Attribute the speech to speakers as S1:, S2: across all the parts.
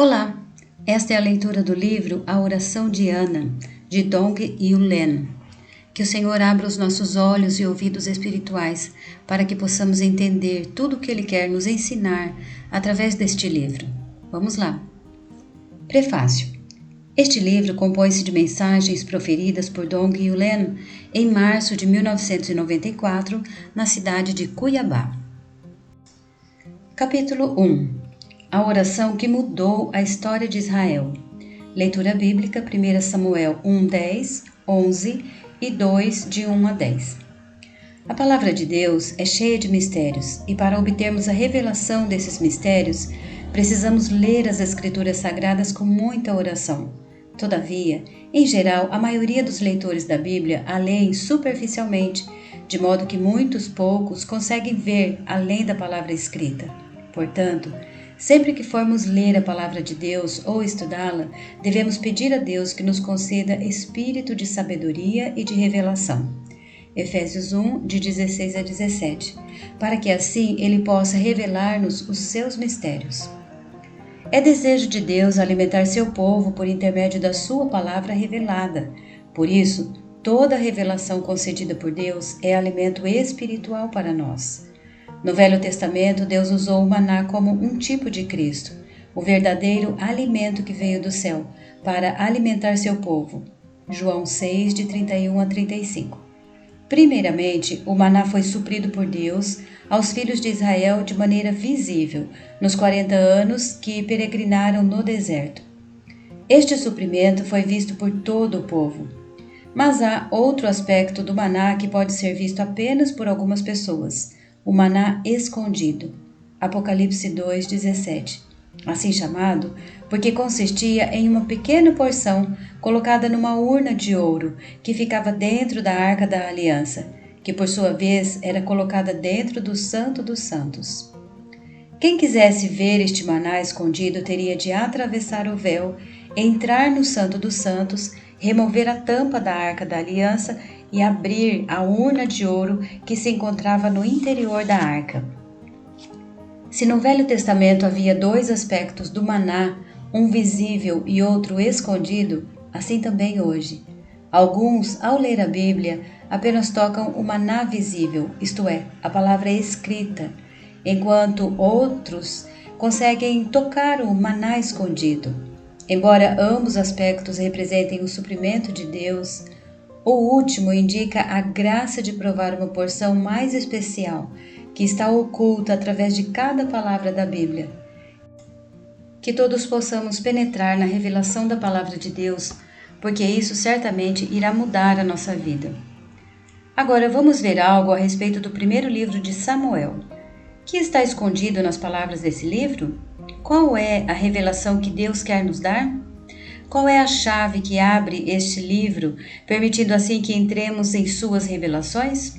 S1: Olá, esta é a leitura do livro A Oração de Ana, de Dong Yulen. Que o Senhor abra os nossos olhos e ouvidos espirituais para que possamos entender tudo o que Ele quer nos ensinar através deste livro. Vamos lá. Prefácio. Este livro compõe-se de mensagens proferidas por Dong Yulen em março de 1994, na cidade de Cuiabá. Capítulo 1. A oração que mudou a história de Israel. Leitura bíblica 1 Samuel 1:10, 11 e 2, de 1 a 10. A palavra de Deus é cheia de mistérios e para obtermos a revelação desses mistérios, precisamos ler as Escrituras Sagradas com muita oração. Todavia, em geral, a maioria dos leitores da Bíblia a leem superficialmente, de modo que muitos poucos conseguem ver além da palavra escrita. Portanto, sempre que formos ler a palavra de Deus ou estudá-la, devemos pedir a Deus que nos conceda espírito de sabedoria e de revelação. Efésios 1, de 16 a 17, para que assim Ele possa revelar-nos os seus mistérios. É desejo de Deus alimentar seu povo por intermédio da sua palavra revelada. Por isso, toda revelação concedida por Deus é alimento espiritual para nós. No Velho Testamento, Deus usou o maná como um tipo de Cristo, o verdadeiro alimento que veio do céu, para alimentar seu povo. João 6, de 31 a 35. Primeiramente, o maná foi suprido por Deus aos filhos de Israel de maneira visível, nos 40 anos que peregrinaram no deserto. Este suprimento foi visto por todo o povo. Mas há outro aspecto do maná que pode ser visto apenas por algumas pessoas. O maná escondido, Apocalipse 2:17, assim chamado porque consistia em uma pequena porção colocada numa urna de ouro que ficava dentro da Arca da Aliança, que por sua vez era colocada dentro do Santo dos Santos. Quem quisesse ver este maná escondido teria de atravessar o véu, entrar no Santo dos Santos, remover a tampa da Arca da Aliança e abrir a urna de ouro que se encontrava no interior da arca. Se no Velho Testamento havia dois aspectos do maná, um visível e outro escondido, assim também hoje. Alguns, ao ler a Bíblia, apenas tocam o maná visível, isto é, a palavra escrita, enquanto outros conseguem tocar o maná escondido. Embora ambos aspectos representem o suprimento de Deus, o último indica a graça de provar uma porção mais especial, que está oculta através de cada palavra da Bíblia. Que todos possamos penetrar na revelação da palavra de Deus, porque isso certamente irá mudar a nossa vida. Agora vamos ver algo a respeito do primeiro livro de Samuel. O que está escondido nas palavras desse livro? Qual é a revelação que Deus quer nos dar? Qual é a chave que abre este livro, permitindo assim que entremos em suas revelações?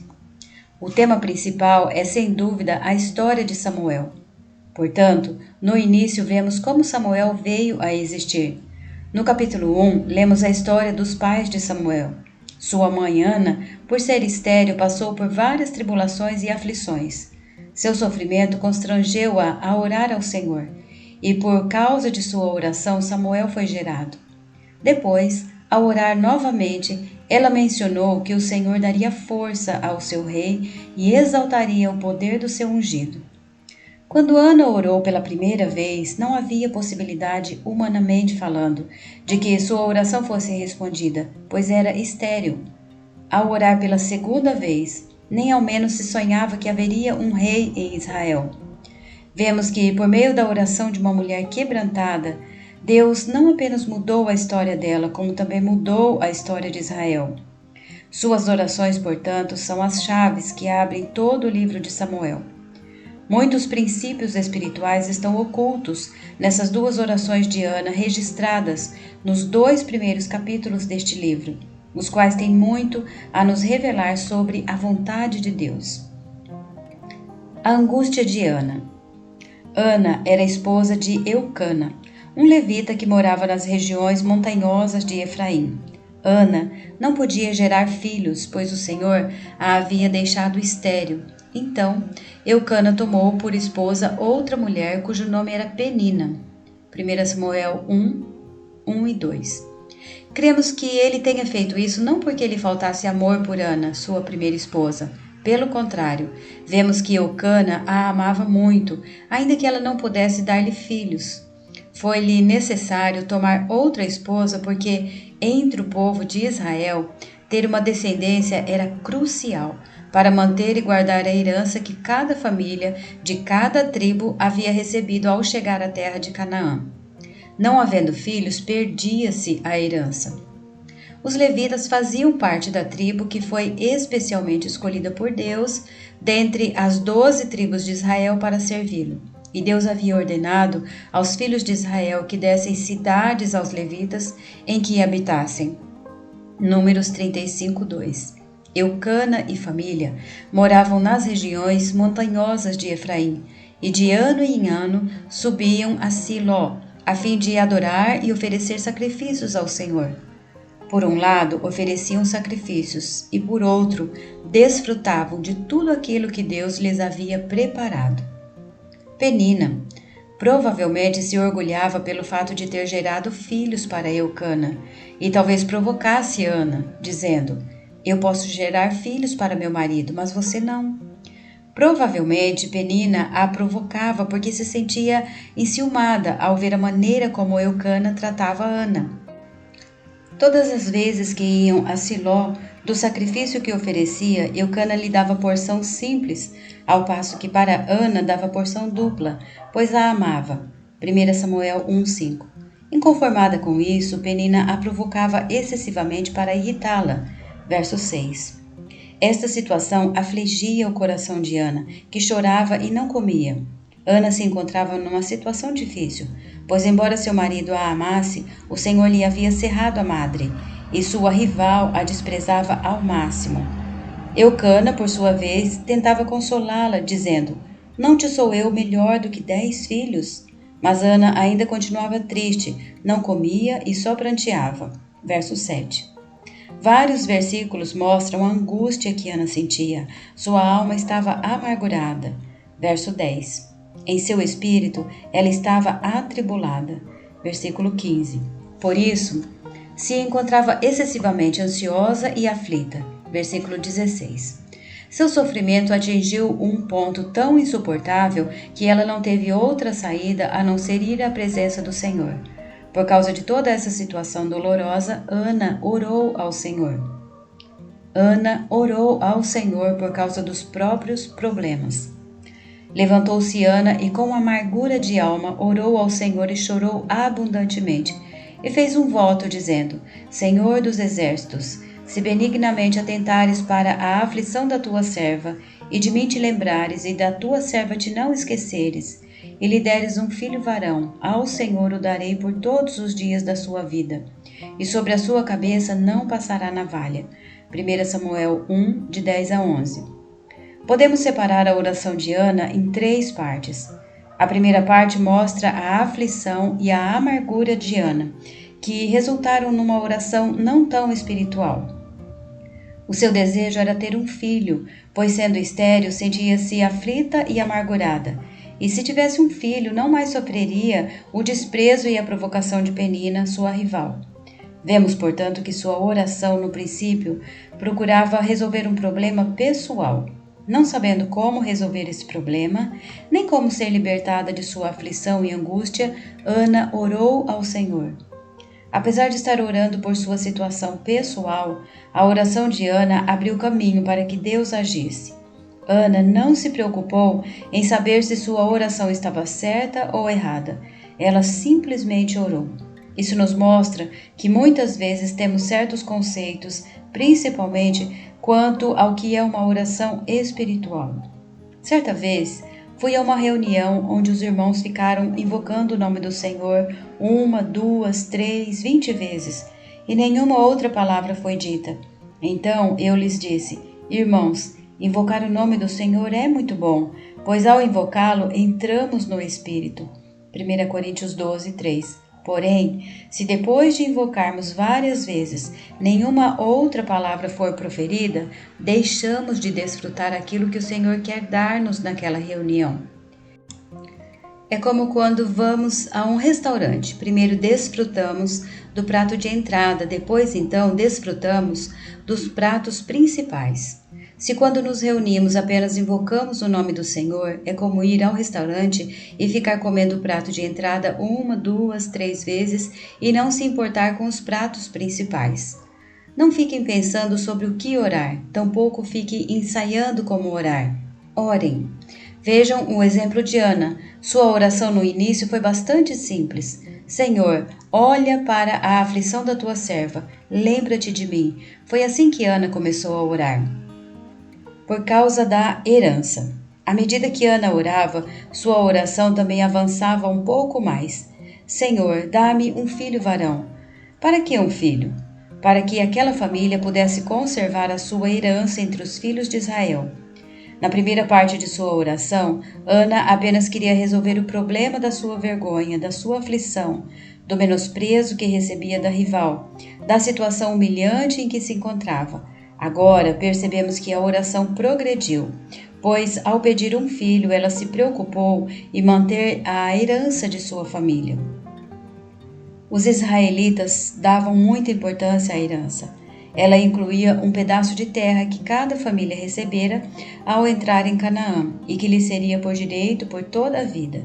S1: O tema principal é, sem dúvida, a história de Samuel. Portanto, no início vemos como Samuel veio a existir. No capítulo 1, lemos a história dos pais de Samuel. Sua mãe Ana, por ser estéril, passou por várias tribulações e aflições. Seu sofrimento constrangeu-a a orar ao Senhor. E por causa de sua oração, Samuel foi gerado. Depois, ao orar novamente, ela mencionou que o Senhor daria força ao seu rei e exaltaria o poder do seu ungido. Quando Ana orou pela primeira vez, não havia possibilidade, humanamente falando, de que sua oração fosse respondida, pois era estéril. Ao orar pela segunda vez, nem ao menos se sonhava que haveria um rei em Israel. Vemos que, por meio da oração de uma mulher quebrantada, Deus não apenas mudou a história dela, como também mudou a história de Israel. Suas orações, portanto, são as chaves que abrem todo o livro de Samuel. Muitos princípios espirituais estão ocultos nessas duas orações de Ana registradas nos 2 primeiros capítulos deste livro, os quais têm muito a nos revelar sobre a vontade de Deus. A angústia de Ana. Ana era esposa de Eucana, um levita que morava nas regiões montanhosas de Efraim. Ana não podia gerar filhos, pois o Senhor a havia deixado estéril. Então, Eucana tomou por esposa outra mulher cujo nome era Penina. 1 Samuel 1, 1 e 2. Cremos que ele tenha feito isso não porque lhe faltasse amor por Ana, sua primeira esposa. Pelo contrário, vemos que Eucana a amava muito, ainda que ela não pudesse dar-lhe filhos. Foi-lhe necessário tomar outra esposa porque, entre o povo de Israel, ter uma descendência era crucial para manter e guardar a herança que cada família de cada tribo havia recebido ao chegar à terra de Canaã. Não havendo filhos, perdia-se a herança. Os levitas faziam parte da tribo que foi especialmente escolhida por Deus dentre as 12 tribos de Israel para servi-lo. E Deus havia ordenado aos filhos de Israel que dessem cidades aos levitas em que habitassem. Números 35, 2. Eucana e família moravam nas regiões montanhosas de Efraim e de ano em ano subiam a Siló, a fim de adorar e oferecer sacrifícios ao Senhor. Por um lado, ofereciam sacrifícios e, por outro, desfrutavam de tudo aquilo que Deus lhes havia preparado. Penina provavelmente se orgulhava pelo fato de ter gerado filhos para Eucana e talvez provocasse Ana, dizendo: "Eu posso gerar filhos para meu marido, mas você não." Provavelmente Penina a provocava porque se sentia enciumada ao ver a maneira como Eucana tratava Ana. Todas as vezes que iam a Siló, do sacrifício que oferecia, Eucana lhe dava porção simples, ao passo que para Ana dava porção dupla, pois a amava. 1 Samuel 1,5. Inconformada com isso, Penina a provocava excessivamente para irritá-la. Verso 6. Esta situação afligia o coração de Ana, que chorava e não comia. Ana se encontrava numa situação difícil, pois embora seu marido a amasse, o Senhor lhe havia cerrado a madre, e sua rival a desprezava ao máximo. Eucana, por sua vez, tentava consolá-la, dizendo: "Não te sou eu melhor do que 10 filhos?" Mas Ana ainda continuava triste, não comia e só pranteava. Verso 7. Vários versículos mostram a angústia que Ana sentia. Sua alma estava amargurada. Verso 10. Em seu espírito, ela estava atribulada. Versículo 15. Por isso, se encontrava excessivamente ansiosa e aflita. Versículo 16. Seu sofrimento atingiu um ponto tão insuportável que ela não teve outra saída a não ser ir à presença do Senhor. Por causa de toda essa situação dolorosa, Ana orou ao Senhor. Ana orou ao Senhor por causa dos próprios problemas. Levantou-se Ana e com amargura de alma orou ao Senhor e chorou abundantemente. E fez um voto dizendo: "Senhor dos exércitos, se benignamente atentares para a aflição da tua serva, e de mim te lembrares, e da tua serva te não esqueceres, e lhe deres um filho varão, ao Senhor o darei por todos os dias da sua vida, e sobre a sua cabeça não passará navalha." 1 Samuel 1, de 10 a 11. Podemos separar a oração de Ana em 3 partes. A primeira parte mostra a aflição e a amargura de Ana, que resultaram numa oração não tão espiritual. O seu desejo era ter um filho, pois sendo estéril sentia-se aflita e amargurada. E se tivesse um filho, não mais sofreria o desprezo e a provocação de Penina, sua rival. Vemos, portanto, que sua oração, no princípio, procurava resolver um problema pessoal. Não sabendo como resolver esse problema, nem como ser libertada de sua aflição e angústia, Ana orou ao Senhor. Apesar de estar orando por sua situação pessoal, a oração de Ana abriu caminho para que Deus agisse. Ana não se preocupou em saber se sua oração estava certa ou errada. Ela simplesmente orou. Isso nos mostra que muitas vezes temos certos conceitos, principalmente quanto ao que é uma oração espiritual. Certa vez, fui a uma reunião onde os irmãos ficaram invocando o nome do Senhor 1, 2, 3, 20 vezes, e nenhuma outra palavra foi dita. Então eu lhes disse: "Irmãos, invocar o nome do Senhor é muito bom, pois ao invocá-lo entramos no Espírito." 1 Coríntios 12, 3. Porém, se depois de invocarmos várias vezes nenhuma outra palavra for proferida, deixamos de desfrutar aquilo que o Senhor quer dar-nos naquela reunião. É como quando vamos a um restaurante. Primeiro desfrutamos do prato de entrada, depois então desfrutamos dos pratos principais. Se quando nos reunimos apenas invocamos o nome do Senhor, é como ir ao restaurante e ficar comendo o prato de entrada 1, 2, 3 vezes e não se importar com os pratos principais. Não fiquem pensando sobre o que orar, tampouco fiquem ensaiando como orar. Orem. Vejam o exemplo de Ana. Sua oração no início foi bastante simples. Senhor, olha para a aflição da tua serva, lembra-te de mim. Foi assim que Ana começou a orar. Por causa da herança. À medida que Ana orava, sua oração também avançava um pouco mais. Senhor, dá-me um filho varão. Para que um filho? Para que aquela família pudesse conservar a sua herança entre os filhos de Israel. Na primeira parte de sua oração, Ana apenas queria resolver o problema da sua vergonha, da sua aflição, do menosprezo que recebia da rival, da situação humilhante em que se encontrava. Agora percebemos que a oração progrediu, pois ao pedir um filho, ela se preocupou em manter a herança de sua família. Os israelitas davam muita importância à herança. Ela incluía um pedaço de terra que cada família recebera ao entrar em Canaã e que lhe seria por direito por toda a vida.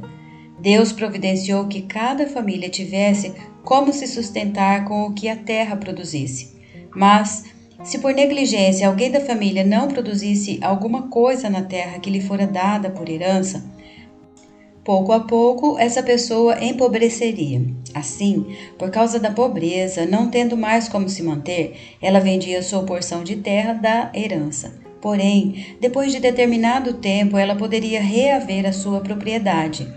S1: Deus providenciou que cada família tivesse como se sustentar com o que a terra produzisse. Mas, se por negligência alguém da família não produzisse alguma coisa na terra que lhe fora dada por herança, pouco a pouco, essa pessoa empobreceria. Assim, por causa da pobreza, não tendo mais como se manter, ela vendia sua porção de terra da herança. Porém, depois de determinado tempo, ela poderia reaver a sua propriedade.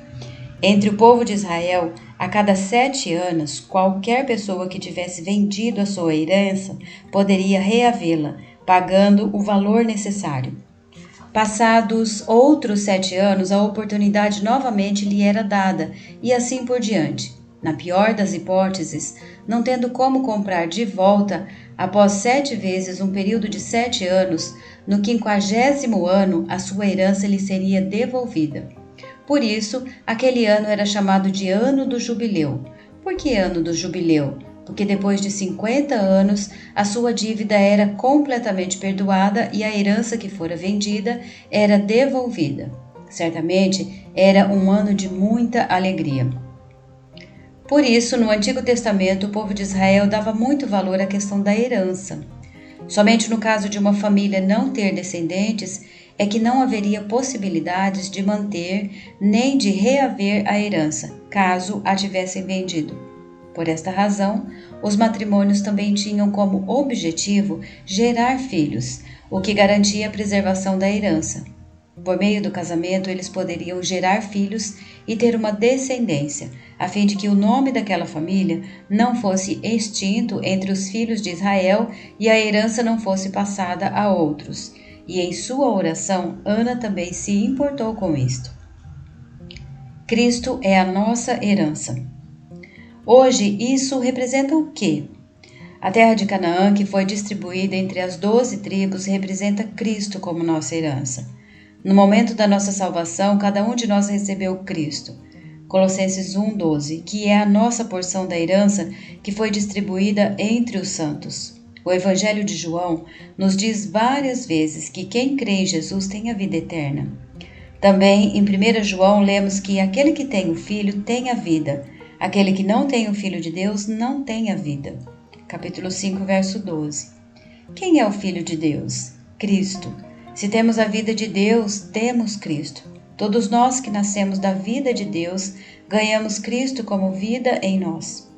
S1: Entre o povo de Israel, a cada 7 anos, qualquer pessoa que tivesse vendido a sua herança poderia reavê-la, pagando o valor necessário. Passados outros 7 anos, a oportunidade novamente lhe era dada, e assim por diante. Na pior das hipóteses, não tendo como comprar de volta, após 7 vezes um período de 7 anos, no 50º ano, a sua herança lhe seria devolvida. Por isso, aquele ano era chamado de Ano do Jubileu. Por que Ano do Jubileu? Porque depois de 50 anos, a sua dívida era completamente perdoada e a herança que fora vendida era devolvida. Certamente, era um ano de muita alegria. Por isso, no Antigo Testamento, o povo de Israel dava muito valor à questão da herança. Somente no caso de uma família não ter descendentes, é que não haveria possibilidades de manter nem de reaver a herança, caso a tivessem vendido. Por esta razão, os matrimônios também tinham como objetivo gerar filhos, o que garantia a preservação da herança. Por meio do casamento, eles poderiam gerar filhos e ter uma descendência, a fim de que o nome daquela família não fosse extinto entre os filhos de Israel e a herança não fosse passada a outros. E em sua oração, Ana também se importou com isto. Cristo é a nossa herança. Hoje, isso representa o quê? A terra de Canaã, que foi distribuída entre as 12 tribos, representa Cristo como nossa herança. No momento da nossa salvação, cada um de nós recebeu Cristo. Colossenses 1:12, que é a nossa porção da herança que foi distribuída entre os santos. O Evangelho de João nos diz várias vezes que quem crê em Jesus tem a vida eterna. Também em 1 João lemos que aquele que tem o Filho tem a vida. Aquele que não tem o Filho de Deus não tem a vida. Capítulo 5, verso 12. Quem é o Filho de Deus? Cristo. Se temos a vida de Deus, temos Cristo. Todos nós que nascemos da vida de Deus, ganhamos Cristo como vida em nós.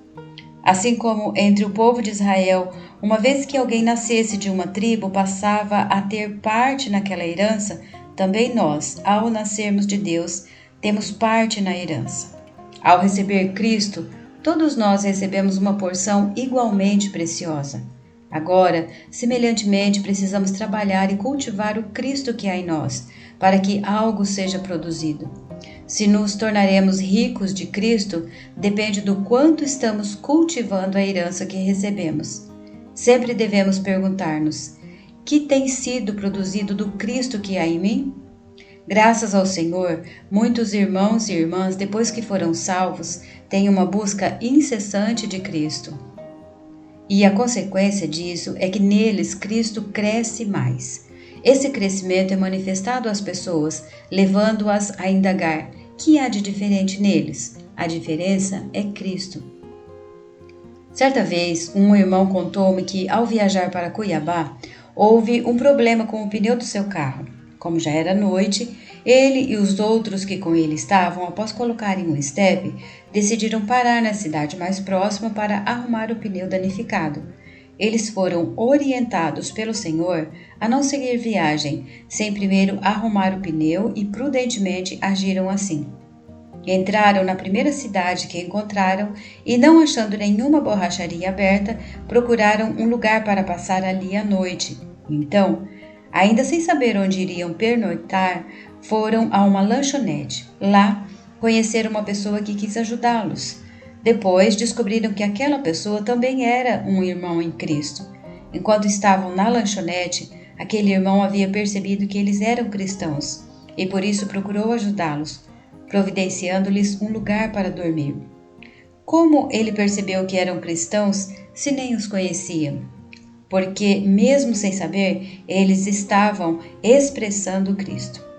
S1: Assim como entre o povo de Israel, uma vez que alguém nascesse de uma tribo, passava a ter parte naquela herança, também nós, ao nascermos de Deus, temos parte na herança. Ao receber Cristo, todos nós recebemos uma porção igualmente preciosa. Agora, semelhantemente, precisamos trabalhar e cultivar o Cristo que há em nós, para que algo seja produzido. Se nos tornaremos ricos de Cristo, depende do quanto estamos cultivando a herança que recebemos. Sempre devemos perguntar-nos: que tem sido produzido do Cristo que há em mim? Graças ao Senhor, muitos irmãos e irmãs, depois que foram salvos, têm uma busca incessante de Cristo. E a consequência disso é que neles Cristo cresce mais. Esse crescimento é manifestado às pessoas, levando-as a indagar: que há de diferente neles? A diferença é Cristo. Certa vez, um irmão contou-me que, ao viajar para Cuiabá, houve um problema com o pneu do seu carro. Como já era noite, ele e os outros que com ele estavam, após colocarem um estepe, decidiram parar na cidade mais próxima para arrumar o pneu danificado. Eles foram orientados pelo Senhor a não seguir viagem, sem primeiro arrumar o pneu e prudentemente agiram assim. Entraram na primeira cidade que encontraram e, não achando nenhuma borracharia aberta, procuraram um lugar para passar ali a noite. Então, ainda sem saber onde iriam pernoitar, foram a uma lanchonete. Lá, conheceram uma pessoa que quis ajudá-los. Depois, descobriram que aquela pessoa também era um irmão em Cristo. Enquanto estavam na lanchonete, aquele irmão havia percebido que eles eram cristãos e por isso procurou ajudá-los, providenciando-lhes um lugar para dormir. Como ele percebeu que eram cristãos se nem os conhecia? Porque, mesmo sem saber, eles estavam expressando Cristo.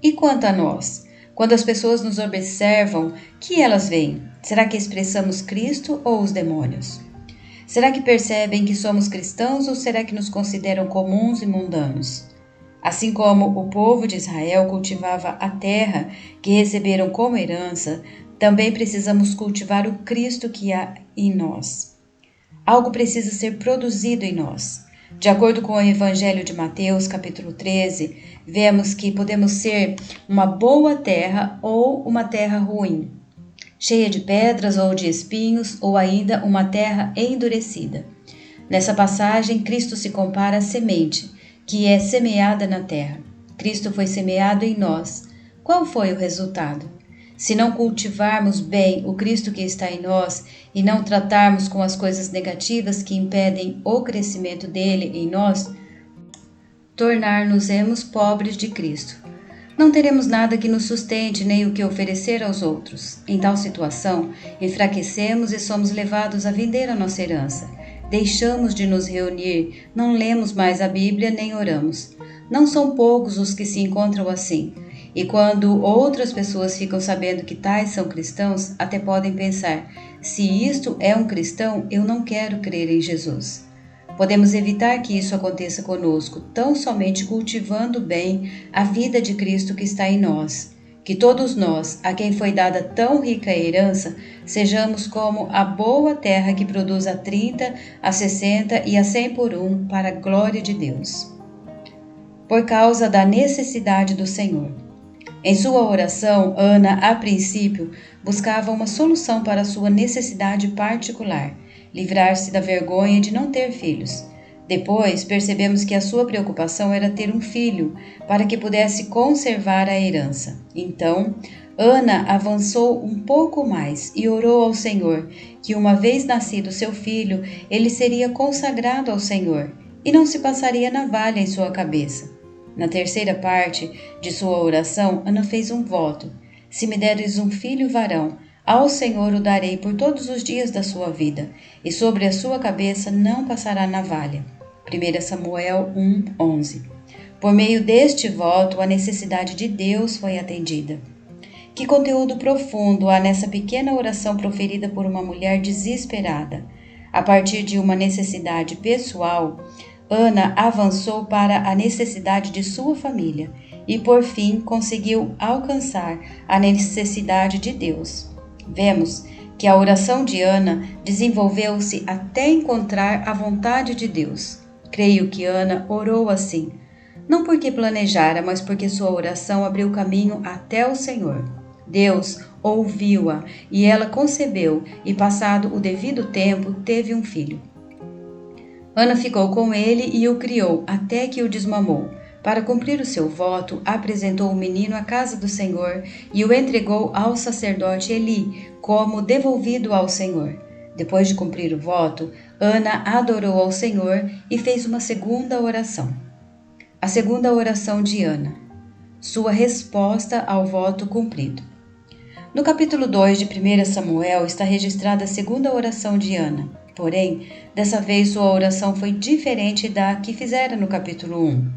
S1: E quanto a nós? Quando as pessoas nos observam, que elas veem? Será que expressamos Cristo ou os demônios? Será que percebem que somos cristãos ou será que nos consideram comuns e mundanos? Assim como o povo de Israel cultivava a terra que receberam como herança, também precisamos cultivar o Cristo que há em nós. Algo precisa ser produzido em nós. De acordo com o Evangelho de Mateus, capítulo 13, vemos que podemos ser uma boa terra ou uma terra ruim, cheia de pedras ou de espinhos, ou ainda uma terra endurecida. Nessa passagem, Cristo se compara à semente, que é semeada na terra. Cristo foi semeado em nós. Qual foi o resultado? Se não cultivarmos bem o Cristo que está em nós e não tratarmos com as coisas negativas que impedem o crescimento dele em nós, tornar-nos-emos pobres de Cristo. Não teremos nada que nos sustente nem o que oferecer aos outros. Em tal situação, enfraquecemos e somos levados a vender a nossa herança. Deixamos de nos reunir, não lemos mais a Bíblia nem oramos. Não são poucos os que se encontram assim. E quando outras pessoas ficam sabendo que tais são cristãos, até podem pensar: se isto é um cristão, eu não quero crer em Jesus. Podemos evitar que isso aconteça conosco, tão somente cultivando bem a vida de Cristo que está em nós. Que todos nós, a quem foi dada tão rica herança, sejamos como a boa terra que produz a 30, a 60 e a 100 por um, para a glória de Deus. Por causa da necessidade do Senhor. Em sua oração, Ana, a princípio, buscava uma solução para sua necessidade particular, livrar-se da vergonha de não ter filhos. Depois, percebemos que a sua preocupação era ter um filho, para que pudesse conservar a herança. Então, Ana avançou um pouco mais e orou ao Senhor que, uma vez nascido seu filho, ele seria consagrado ao Senhor e não se passaria navalha em sua cabeça. Na terceira parte de sua oração, Ana fez um voto: se me deres um filho varão, ao Senhor o darei por todos os dias da sua vida, e sobre a sua cabeça não passará navalha. 1 Samuel 1:11. Por meio deste voto, a necessidade de Deus foi atendida. Que conteúdo profundo há nessa pequena oração proferida por uma mulher desesperada. A partir de uma necessidade pessoal, Ana avançou para a necessidade de sua família e, por fim, conseguiu alcançar a necessidade de Deus. Vemos que a oração de Ana desenvolveu-se até encontrar a vontade de Deus. Creio que Ana orou assim, não porque planejara, mas porque sua oração abriu caminho até o Senhor. Deus ouviu-a e ela concebeu e, passado o devido tempo, teve um filho. Ana ficou com ele e o criou até que o desmamou. Para cumprir o seu voto, apresentou o menino à casa do Senhor e o entregou ao sacerdote Eli, como devolvido ao Senhor. Depois de cumprir o voto, Ana adorou ao Senhor e fez uma segunda oração. A segunda oração de Ana. sua resposta ao voto cumprido. No capítulo 2 de 1 Samuel está registrada a segunda oração de Ana. Porém, dessa vez sua oração foi diferente da que fizera no capítulo 1.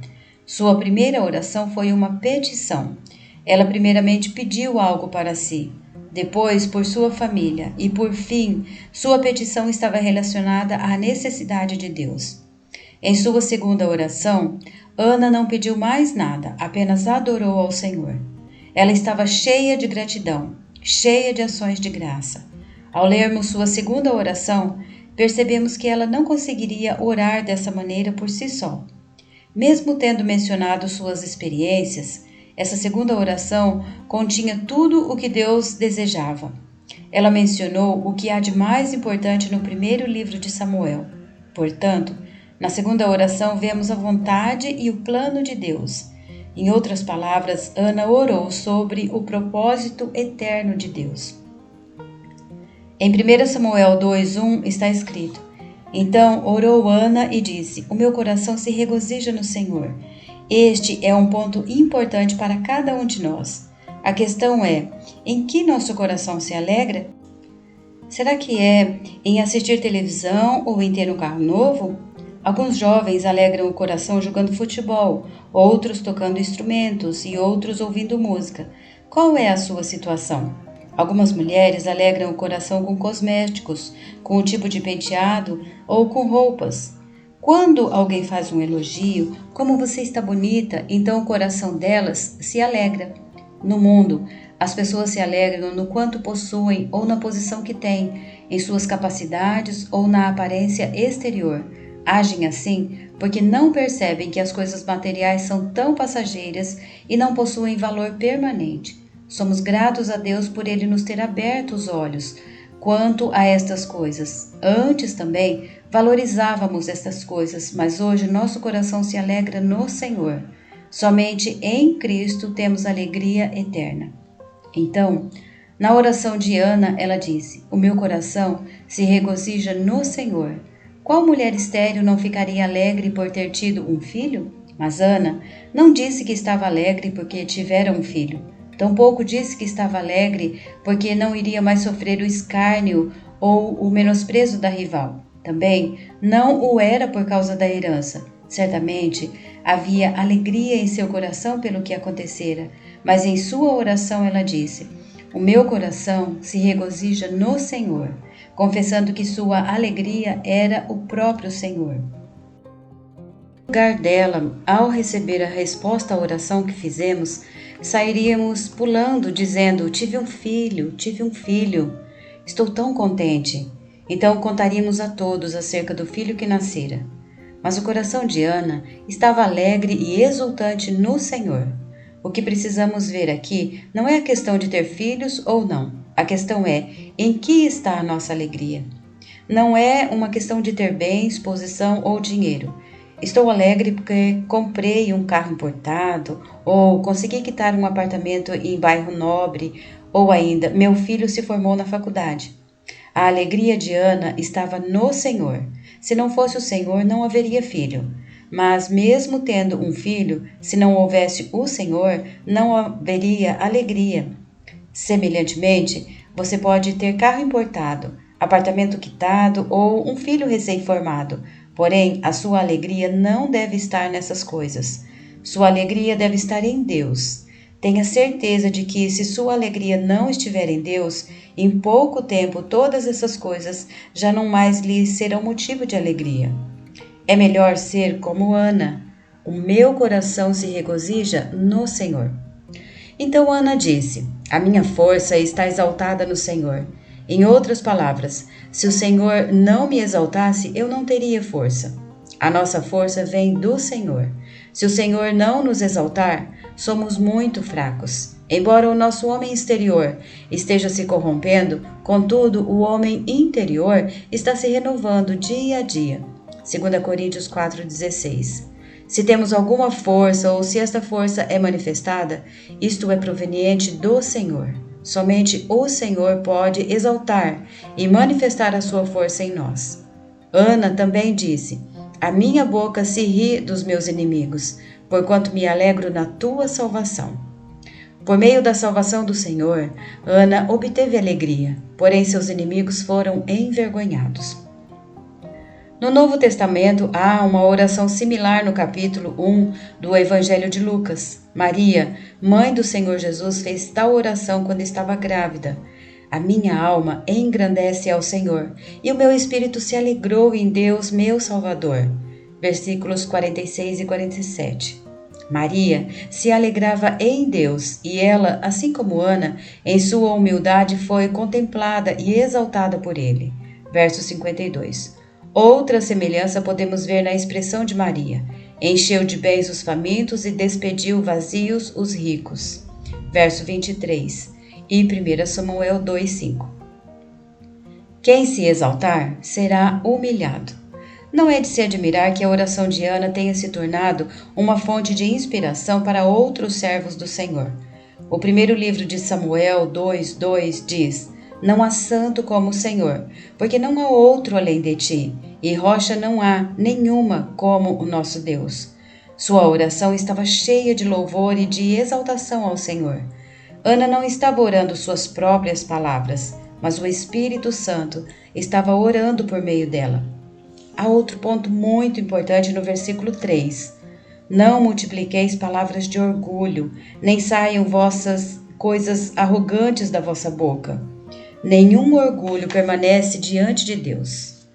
S1: Sua primeira oração foi uma petição. Ela primeiramente pediu algo para si, depois por sua família e, por fim, sua petição estava relacionada à necessidade de Deus. Em sua segunda oração, Ana não pediu mais nada, apenas adorou ao Senhor. Ela estava cheia de gratidão, cheia de ações de graça. Ao lermos sua segunda oração, percebemos que ela não conseguiria orar dessa maneira por si só. Mesmo tendo mencionado suas experiências, essa segunda oração continha tudo o que Deus desejava. Ela mencionou o que há de mais importante no primeiro livro de Samuel. Portanto, na segunda oração vemos a vontade e o plano de Deus. Em outras palavras, Ana orou sobre o propósito eterno de Deus. Em 1 Samuel 2:1 está escrito: Então orou Ana e disse: O meu coração se regozija no Senhor. Este é um ponto importante para cada um de nós. A questão é: em que nosso coração se alegra? Será que é em assistir televisão ou em ter um carro novo? Alguns jovens alegram o coração jogando futebol, outros tocando instrumentos e outros ouvindo música. Qual é a sua situação? Algumas mulheres alegram o coração com cosméticos, com um tipo de penteado ou com roupas. Quando alguém faz um elogio, como você está bonita, então o coração delas se alegra. No mundo, as pessoas se alegram no quanto possuem ou na posição que têm, em suas capacidades ou na aparência exterior. Agem assim porque não percebem que as coisas materiais são tão passageiras e não possuem valor permanente. Somos gratos a Deus por Ele nos ter aberto os olhos quanto a estas coisas. Antes também valorizávamos estas coisas, mas hoje nosso coração se alegra no Senhor. Somente em Cristo temos alegria eterna. Então, na oração de Ana, ela disse: O meu coração se regozija no Senhor. Qual mulher estéril não ficaria alegre por ter tido um filho? Mas Ana não disse que estava alegre porque tivera um filho. Tampouco disse que estava alegre porque não iria mais sofrer o escárnio ou o menosprezo da rival. Também não o era por causa da herança. Certamente havia alegria em seu coração pelo que acontecera, mas em sua oração ela disse: O meu coração se regozija no Senhor, confessando que sua alegria era o próprio Senhor. No lugar dela, ao receber a resposta à oração que fizemos, sairíamos pulando, dizendo: tive um filho, estou tão contente. Então contaríamos a todos acerca do filho que nascera. Mas o coração de Ana estava alegre e exultante no Senhor. O que precisamos ver aqui não é a questão de ter filhos ou não. A questão é em que está a nossa alegria. Não é uma questão de ter bens, posição ou dinheiro. Estou alegre porque comprei um carro importado, ou consegui quitar um apartamento em bairro nobre, ou ainda, meu filho se formou na faculdade. A alegria de Ana estava no Senhor. Se não fosse o Senhor, não haveria filho. Mas mesmo tendo um filho, se não houvesse o Senhor, não haveria alegria. Semelhantemente, você pode ter carro importado, apartamento quitado ou um filho recém-formado. Porém, a sua alegria não deve estar nessas coisas. Sua alegria deve estar em Deus. Tenha certeza de que, se sua alegria não estiver em Deus, em pouco tempo todas essas coisas já não mais lhe serão motivo de alegria. É melhor ser como Ana. O meu coração se regozija no Senhor. Então Ana disse: A minha força está exaltada no Senhor. Em outras palavras, se o Senhor não me exaltasse, eu não teria força. A nossa força vem do Senhor. Se o Senhor não nos exaltar, somos muito fracos. Embora o nosso homem exterior esteja se corrompendo, contudo, o homem interior está se renovando dia a dia. 2 Coríntios 4,16. Se temos alguma força ou se esta força é manifestada, isto é proveniente do Senhor. Somente o Senhor pode exaltar e manifestar a sua força em nós. Ana também disse: A minha boca se ri dos meus inimigos. porquanto me alegro na tua salvação. Por meio da salvação do Senhor, Ana obteve alegria, porém seus inimigos foram envergonhados. No Novo Testamento, há uma oração similar no capítulo 1 do Evangelho de Lucas. Maria, mãe do Senhor Jesus, fez tal oração quando estava grávida. A minha alma engrandece ao Senhor, e o meu espírito se alegrou em Deus, meu Salvador. Versículos 46 e 47. Maria se alegrava em Deus, e ela, assim como Ana, em sua humildade foi contemplada e exaltada por ele. Verso 52. Outra semelhança podemos ver na expressão de Maria. Encheu de bens os famintos e despediu vazios os ricos. Verso 23 e 1 Samuel 2:5. Quem se exaltar será humilhado. Não é de se admirar que a oração de Ana tenha se tornado uma fonte de inspiração para outros servos do Senhor. O primeiro livro de Samuel 2:2 diz: Não há santo como o Senhor, porque não há outro além de ti, e rocha não há nenhuma como o nosso Deus. Sua oração estava cheia de louvor e de exaltação ao Senhor. Ana não estava orando suas próprias palavras, mas o Espírito Santo estava orando por meio dela. Há outro ponto muito importante no versículo 3. Não multipliqueis palavras de orgulho, nem saiam vossas coisas arrogantes da vossa boca. Nenhum orgulho permanece diante de Deus.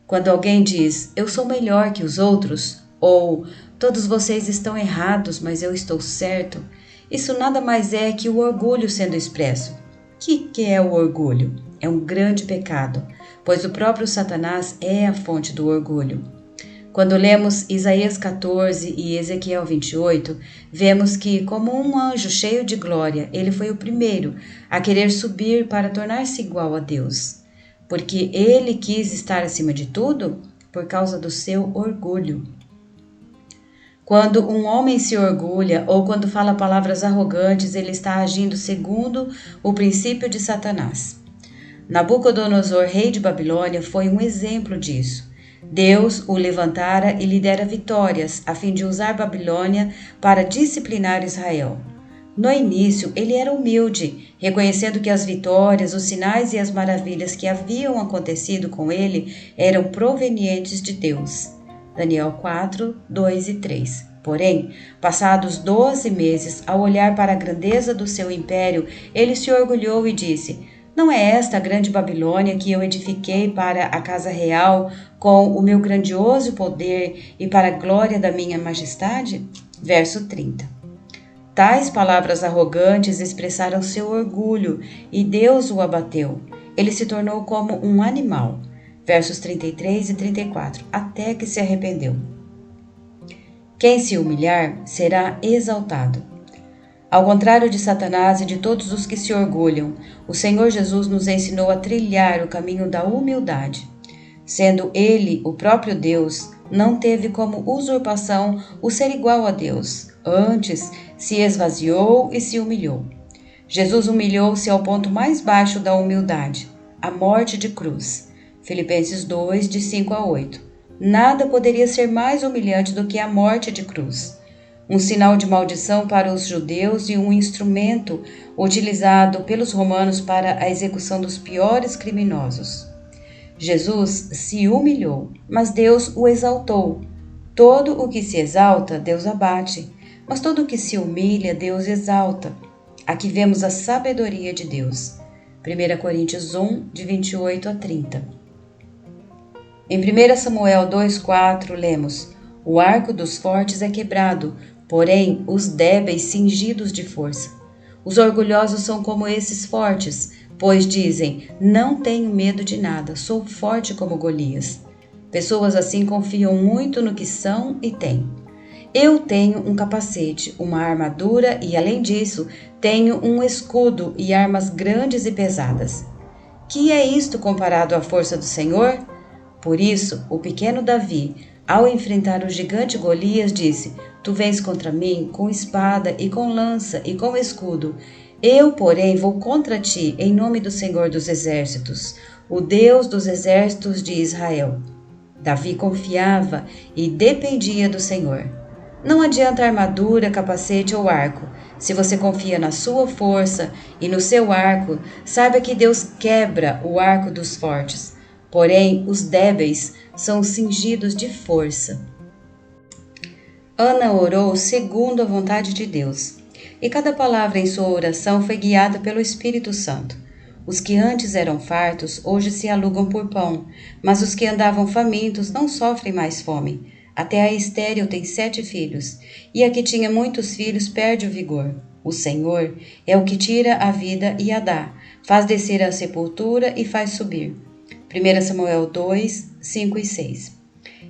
S1: Quando alguém diz, eu sou melhor que os outros, ou todos vocês estão errados, mas eu estou certo, isso nada mais é que o orgulho sendo expresso. O que é o orgulho? É um grande pecado, pois o próprio Satanás é a fonte do orgulho. Quando lemos Isaías 14 e Ezequiel 28, vemos que, como um anjo cheio de glória, ele foi o primeiro a querer subir para tornar-se igual a Deus. Porque ele quis estar acima de tudo por causa do seu orgulho. Quando um homem se orgulha ou quando fala palavras arrogantes, ele está agindo segundo o princípio de Satanás. Nabucodonosor, rei de Babilônia, foi um exemplo disso. Deus o levantara e lhe dera vitórias, a fim de usar Babilônia para disciplinar Israel. No início, ele era humilde, reconhecendo que as vitórias, os sinais e as maravilhas que haviam acontecido com ele eram provenientes de Deus. Daniel 4, 2 e 3. Porém, passados 12 meses, ao olhar para a grandeza do seu império, ele se orgulhou e disse: Não é esta a grande Babilônia que eu edifiquei para a casa real com o meu grandioso poder e para a glória da minha majestade? Verso 30. Tais palavras arrogantes expressaram seu orgulho e Deus o abateu. Ele se tornou como um animal. Versos 33 e 34, até que se arrependeu. Quem se humilhar será exaltado. Ao contrário de Satanás e de todos os que se orgulham, o Senhor Jesus nos ensinou a trilhar o caminho da humildade. Sendo Ele o próprio Deus, não teve como usurpação o ser igual a Deus. Antes, se esvaziou e se humilhou. Jesus humilhou-se ao ponto mais baixo da humildade, a morte de cruz. Filipenses 2, de 5 a 8. Nada poderia ser mais humilhante do que a morte de cruz. Um sinal de maldição para os judeus e um instrumento utilizado pelos romanos para a execução dos piores criminosos. Jesus se humilhou, mas Deus o exaltou. Todo o que se exalta, Deus abate, mas todo o que se humilha, Deus exalta. Aqui vemos a sabedoria de Deus. 1 Coríntios 1, de 28 a 30. Em 1 Samuel 2,4 lemos: O arco dos fortes é quebrado, porém os débeis cingidos de força. Os orgulhosos são como esses fortes, pois dizem: não tenho medo de nada, sou forte como Golias. Pessoas assim confiam muito no que são e têm. Eu tenho um capacete, uma armadura e, além disso, tenho um escudo e armas grandes e pesadas. Que é isto comparado à força do Senhor? Por isso, o pequeno Davi, ao enfrentar o gigante Golias, disse: Tu vens contra mim com espada e com lança e com escudo. Eu, porém, vou contra ti em nome do Senhor dos Exércitos, o Deus dos exércitos de Israel. Davi confiava e dependia do Senhor. Não adianta armadura, capacete ou arco. Se você confia na sua força e no seu arco, saiba que Deus quebra o arco dos fortes. Porém, os débeis são cingidos de força. Ana orou segundo a vontade de Deus, e cada palavra em sua oração foi guiada pelo Espírito Santo. Os que antes eram fartos, hoje se alugam por pão, mas os que andavam famintos não sofrem mais fome. Até a estéril tem 7 filhos, e a que tinha muitos filhos perde o vigor. O Senhor é o que tira a vida e a dá, faz descer à sepultura e faz subir. 1 Samuel 2, 5 e 6.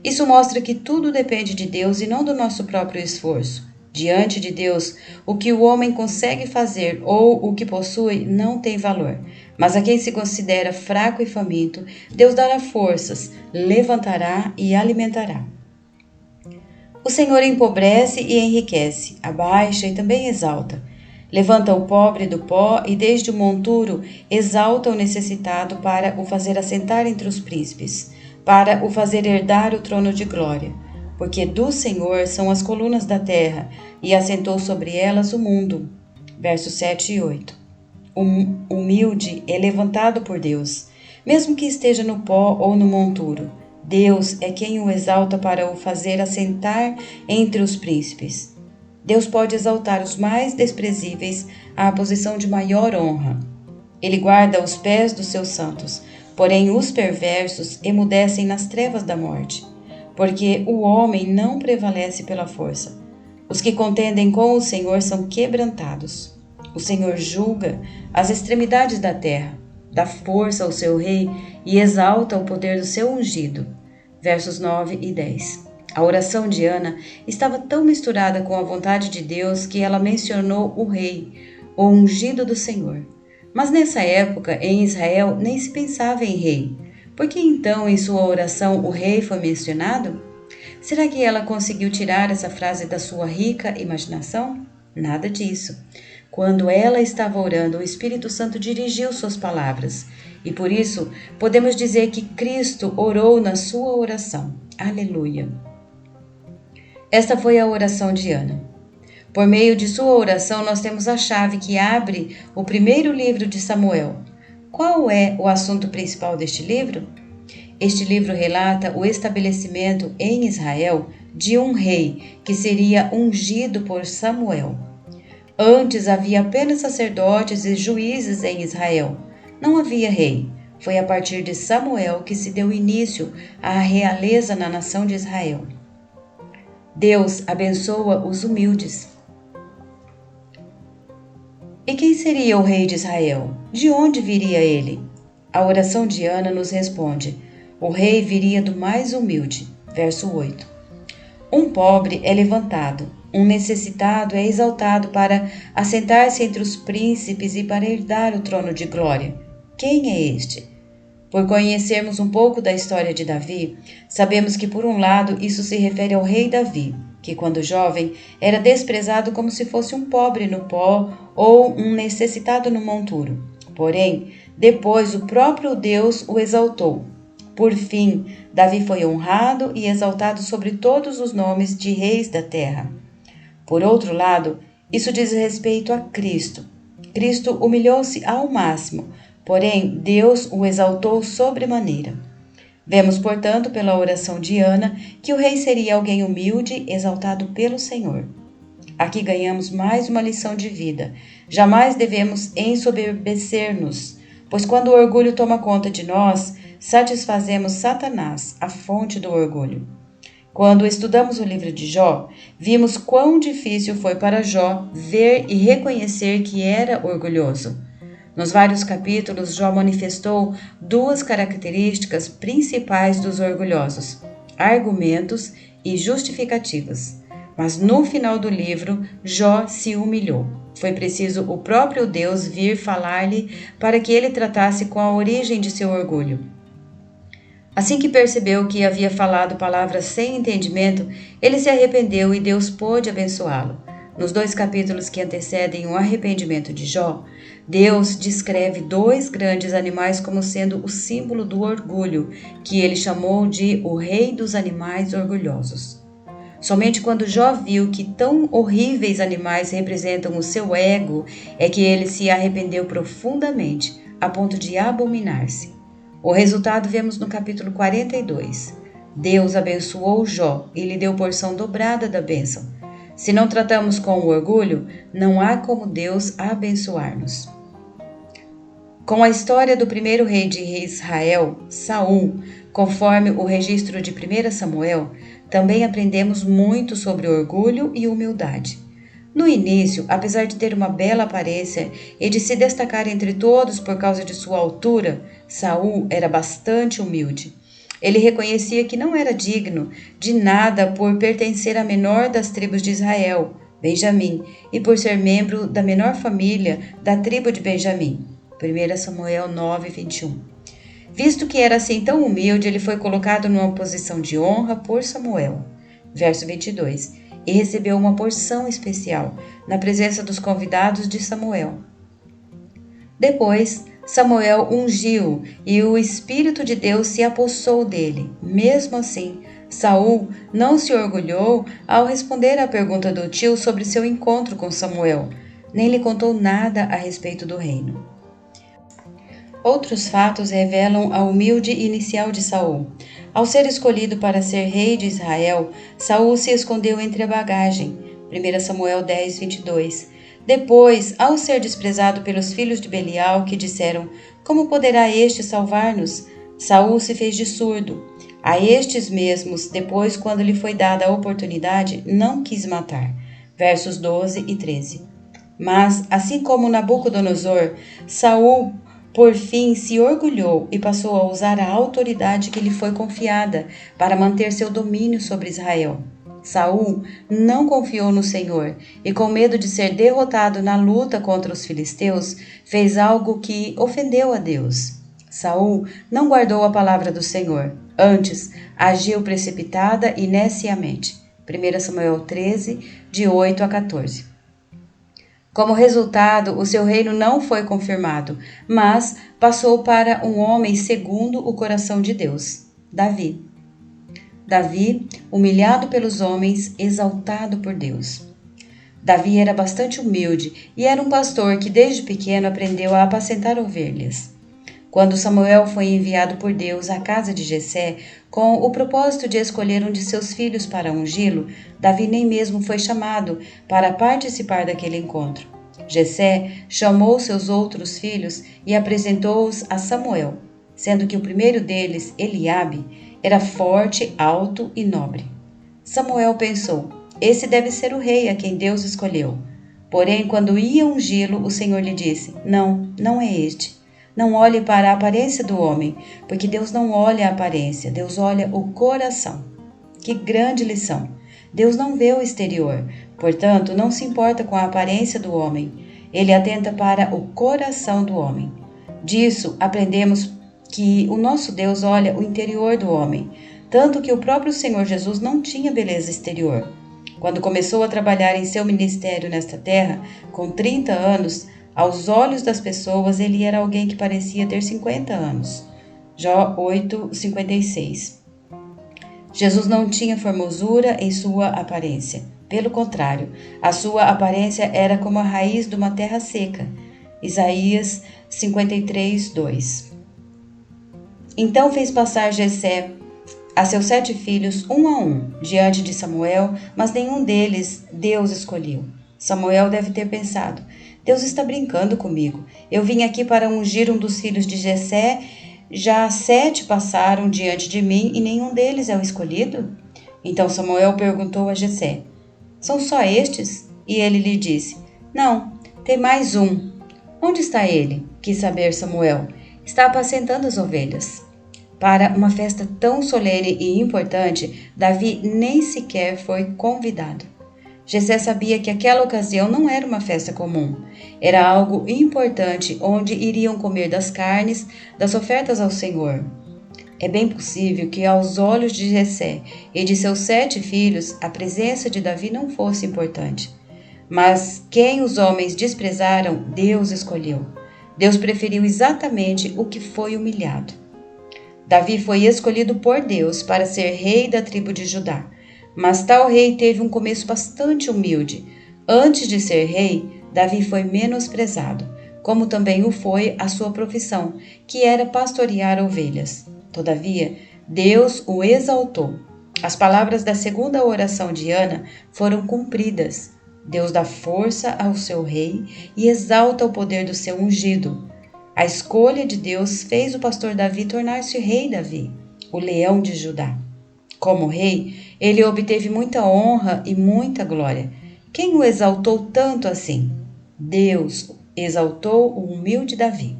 S1: Isso mostra que tudo depende de Deus e não do nosso próprio esforço. Diante de Deus, o que o homem consegue fazer ou o que possui não tem valor. Mas a quem se considera fraco e faminto, Deus dará forças, levantará e alimentará. O Senhor empobrece e enriquece, abaixa e também exalta. Levanta o pobre do pó e desde o monturo exalta o necessitado para o fazer assentar entre os príncipes, para o fazer herdar o trono de glória. Porque do Senhor são as colunas da terra, e assentou sobre elas o mundo. Versos 7 e 8. O humilde é levantado por Deus, mesmo que esteja no pó ou no monturo. Deus é quem o exalta para o fazer assentar entre os príncipes. Deus pode exaltar os mais desprezíveis à posição de maior honra. Ele guarda os pés dos seus santos, porém os perversos emudecem nas trevas da morte. Porque o homem não prevalece pela força. Os que contendem com o Senhor são quebrantados. O Senhor julga as extremidades da terra, dá força ao seu rei e exalta o poder do seu ungido. Versos 9 e 10. A oração de Ana estava tão misturada com a vontade de Deus que ela mencionou o rei, o ungido do Senhor. Mas nessa época, em Israel, nem se pensava em rei. Por que então, em sua oração, o rei foi mencionado? Será que ela conseguiu tirar essa frase da sua rica imaginação? Nada disso. Quando ela estava orando, o Espírito Santo dirigiu suas palavras. E por isso, podemos dizer que Cristo orou na sua oração. Aleluia! Esta foi a oração de Ana. Por meio de sua oração, nós temos a chave que abre o primeiro livro de Samuel. Qual é o assunto principal deste livro? Este livro relata o estabelecimento em Israel de um rei que seria ungido por Samuel. Antes havia apenas sacerdotes e juízes em Israel. Não havia rei. Foi a partir de Samuel que se deu início à realeza na nação de Israel. Deus abençoa os humildes. E quem seria o rei de Israel? De onde viria ele? A oração de Ana nos responde: o rei viria do mais humilde. Verso 8. Um pobre é levantado, um necessitado é exaltado para assentar-se entre os príncipes e para herdar o trono de glória. Quem é este? Por conhecermos um pouco da história de Davi, sabemos que, por um lado, isso se refere ao rei Davi, que quando jovem era desprezado como se fosse um pobre no pó ou um necessitado no monturo. Porém, depois o próprio Deus o exaltou. Por fim, Davi foi honrado e exaltado sobre todos os nomes de reis da terra. Por outro lado, isso diz respeito a Cristo. Cristo humilhou-se ao máximo, porém Deus o exaltou sobremaneira. Vemos, portanto, pela oração de Ana, que o rei seria alguém humilde, exaltado pelo Senhor. Aqui ganhamos mais uma lição de vida. Jamais devemos ensoberbecer-nos, pois quando o orgulho toma conta de nós, satisfazemos Satanás, a fonte do orgulho. Quando estudamos o livro de Jó, vimos quão difícil foi para Jó ver e reconhecer que era orgulhoso. Nos vários capítulos, Jó manifestou 2 características principais dos orgulhosos: argumentos e justificativas. Mas no final do livro, Jó se humilhou. Foi preciso o próprio Deus vir falar-lhe para que ele tratasse com a origem de seu orgulho. Assim que percebeu que havia falado palavras sem entendimento, ele se arrependeu e Deus pôde abençoá-lo. Nos 2 capítulos que antecedem o arrependimento de Jó, Deus descreve 2 grandes animais como sendo o símbolo do orgulho, que ele chamou de o rei dos animais orgulhosos. Somente quando Jó viu que tão horríveis animais representam o seu ego é que ele se arrependeu profundamente, a ponto de abominar-se. O resultado vemos no capítulo 42. Deus abençoou Jó e lhe deu porção dobrada da bênção. Se não tratamos com o orgulho, não há como Deus abençoar-nos. Com a história do primeiro rei de Israel, Saul, conforme o registro de 1 Samuel, também aprendemos muito sobre orgulho e humildade. No início, apesar de ter uma bela aparência e de se destacar entre todos por causa de sua altura, Saul era bastante humilde. Ele reconhecia que não era digno de nada por pertencer à menor das tribos de Israel, Benjamim, e por ser membro da menor família da tribo de Benjamim. 1 Samuel 9, 21. Visto que era assim tão humilde, ele foi colocado numa posição de honra por Samuel. Verso 22. E recebeu uma porção especial na presença dos convidados de Samuel. Depois, Samuel ungiu e o Espírito de Deus se apossou dele. Mesmo assim, Saul não se orgulhou ao responder à pergunta do tio sobre seu encontro com Samuel, nem lhe contou nada a respeito do reino. Outros fatos revelam a humilde inicial de Saul. Ao ser escolhido para ser rei de Israel, Saul se escondeu entre a bagagem. 1 Samuel 10, 22. Depois, ao ser desprezado pelos filhos de Belial, que disseram: "Como poderá este salvar-nos?", Saul se fez de surdo. A estes mesmos, depois, quando lhe foi dada a oportunidade, não quis matar. Versos 12 e 13. Mas, assim como Nabucodonosor, Saul por fim se orgulhou e passou a usar a autoridade que lhe foi confiada para manter seu domínio sobre Israel. Saul não confiou no Senhor e, com medo de ser derrotado na luta contra os filisteus, fez algo que ofendeu a Deus. Saul não guardou a palavra do Senhor, antes agiu precipitada e neciamente. 1 Samuel 13, de 8 a 14. Como resultado, o seu reino não foi confirmado, mas passou para um homem segundo o coração de Deus, Davi. Davi, humilhado pelos homens, exaltado por Deus. Davi era bastante humilde e era um pastor que desde pequeno aprendeu a apacentar ovelhas. Quando Samuel foi enviado por Deus à casa de Jessé, com o propósito de escolher um de seus filhos para ungí-lo, Davi nem mesmo foi chamado para participar daquele encontro. Jessé chamou seus outros filhos e apresentou-os a Samuel, sendo que o primeiro deles, Eliabe, era forte, alto e nobre. Samuel pensou: esse deve ser o rei a quem Deus escolheu. Porém, quando ia ungí-lo, o Senhor lhe disse: não é este. Não olhe para a aparência do homem, porque Deus não olha a aparência, Deus olha o coração. Que grande lição! Deus não vê o exterior, portanto, não se importa com a aparência do homem. Ele atenta para o coração do homem. Disso, aprendemos que o nosso Deus olha o interior do homem, tanto que o próprio Senhor Jesus não tinha beleza exterior. Quando começou a trabalhar em seu ministério nesta terra, com 30 anos, aos olhos das pessoas, ele era alguém que parecia ter 50 anos. Jó 8, 56. Jesus não tinha formosura em sua aparência. Pelo contrário, a sua aparência era como a raiz de uma terra seca. Isaías 53, 2. Então fez passar Jessé a seus 7 filhos, um a um, diante de Samuel, mas nenhum deles Deus escolheu. Samuel deve ter pensado: Deus está brincando comigo. Eu vim aqui para ungir um dos filhos de Jessé. Já 7 passaram diante de mim e nenhum deles é o escolhido? Então Samuel perguntou a Jessé: são só estes? E ele lhe disse: não, tem mais um. Onde está ele? Quis saber Samuel. Está apacentando as ovelhas. Para uma festa tão solene e importante, Davi nem sequer foi convidado. Jessé sabia que aquela ocasião não era uma festa comum. Era algo importante onde iriam comer das carnes, das ofertas ao Senhor. É bem possível que aos olhos de Jessé e de seus 7 filhos, a presença de Davi não fosse importante. Mas quem os homens desprezaram, Deus escolheu. Deus preferiu exatamente o que foi humilhado. Davi foi escolhido por Deus para ser rei da tribo de Judá. Mas tal rei teve um começo bastante humilde. Antes de ser rei, Davi foi menosprezado, como também o foi a sua profissão, que era pastorear ovelhas. Todavia, Deus o exaltou. As palavras da segunda oração de Ana foram cumpridas. Deus dá força ao seu rei e exalta o poder do seu ungido. A escolha de Deus fez o pastor Davi tornar-se rei Davi, o leão de Judá. Como rei, ele obteve muita honra e muita glória. Quem o exaltou tanto assim? Deus exaltou o humilde Davi.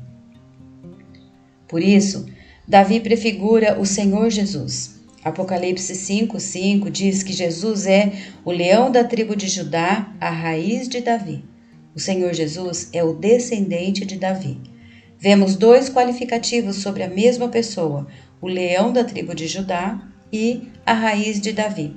S1: Por isso, Davi prefigura o Senhor Jesus. Apocalipse 5:5 diz que Jesus é o leão da tribo de Judá, a raiz de Davi. O Senhor Jesus é o descendente de Davi. Vemos dois qualificativos sobre a mesma pessoa, o leão da tribo de Judá e a raiz de Davi.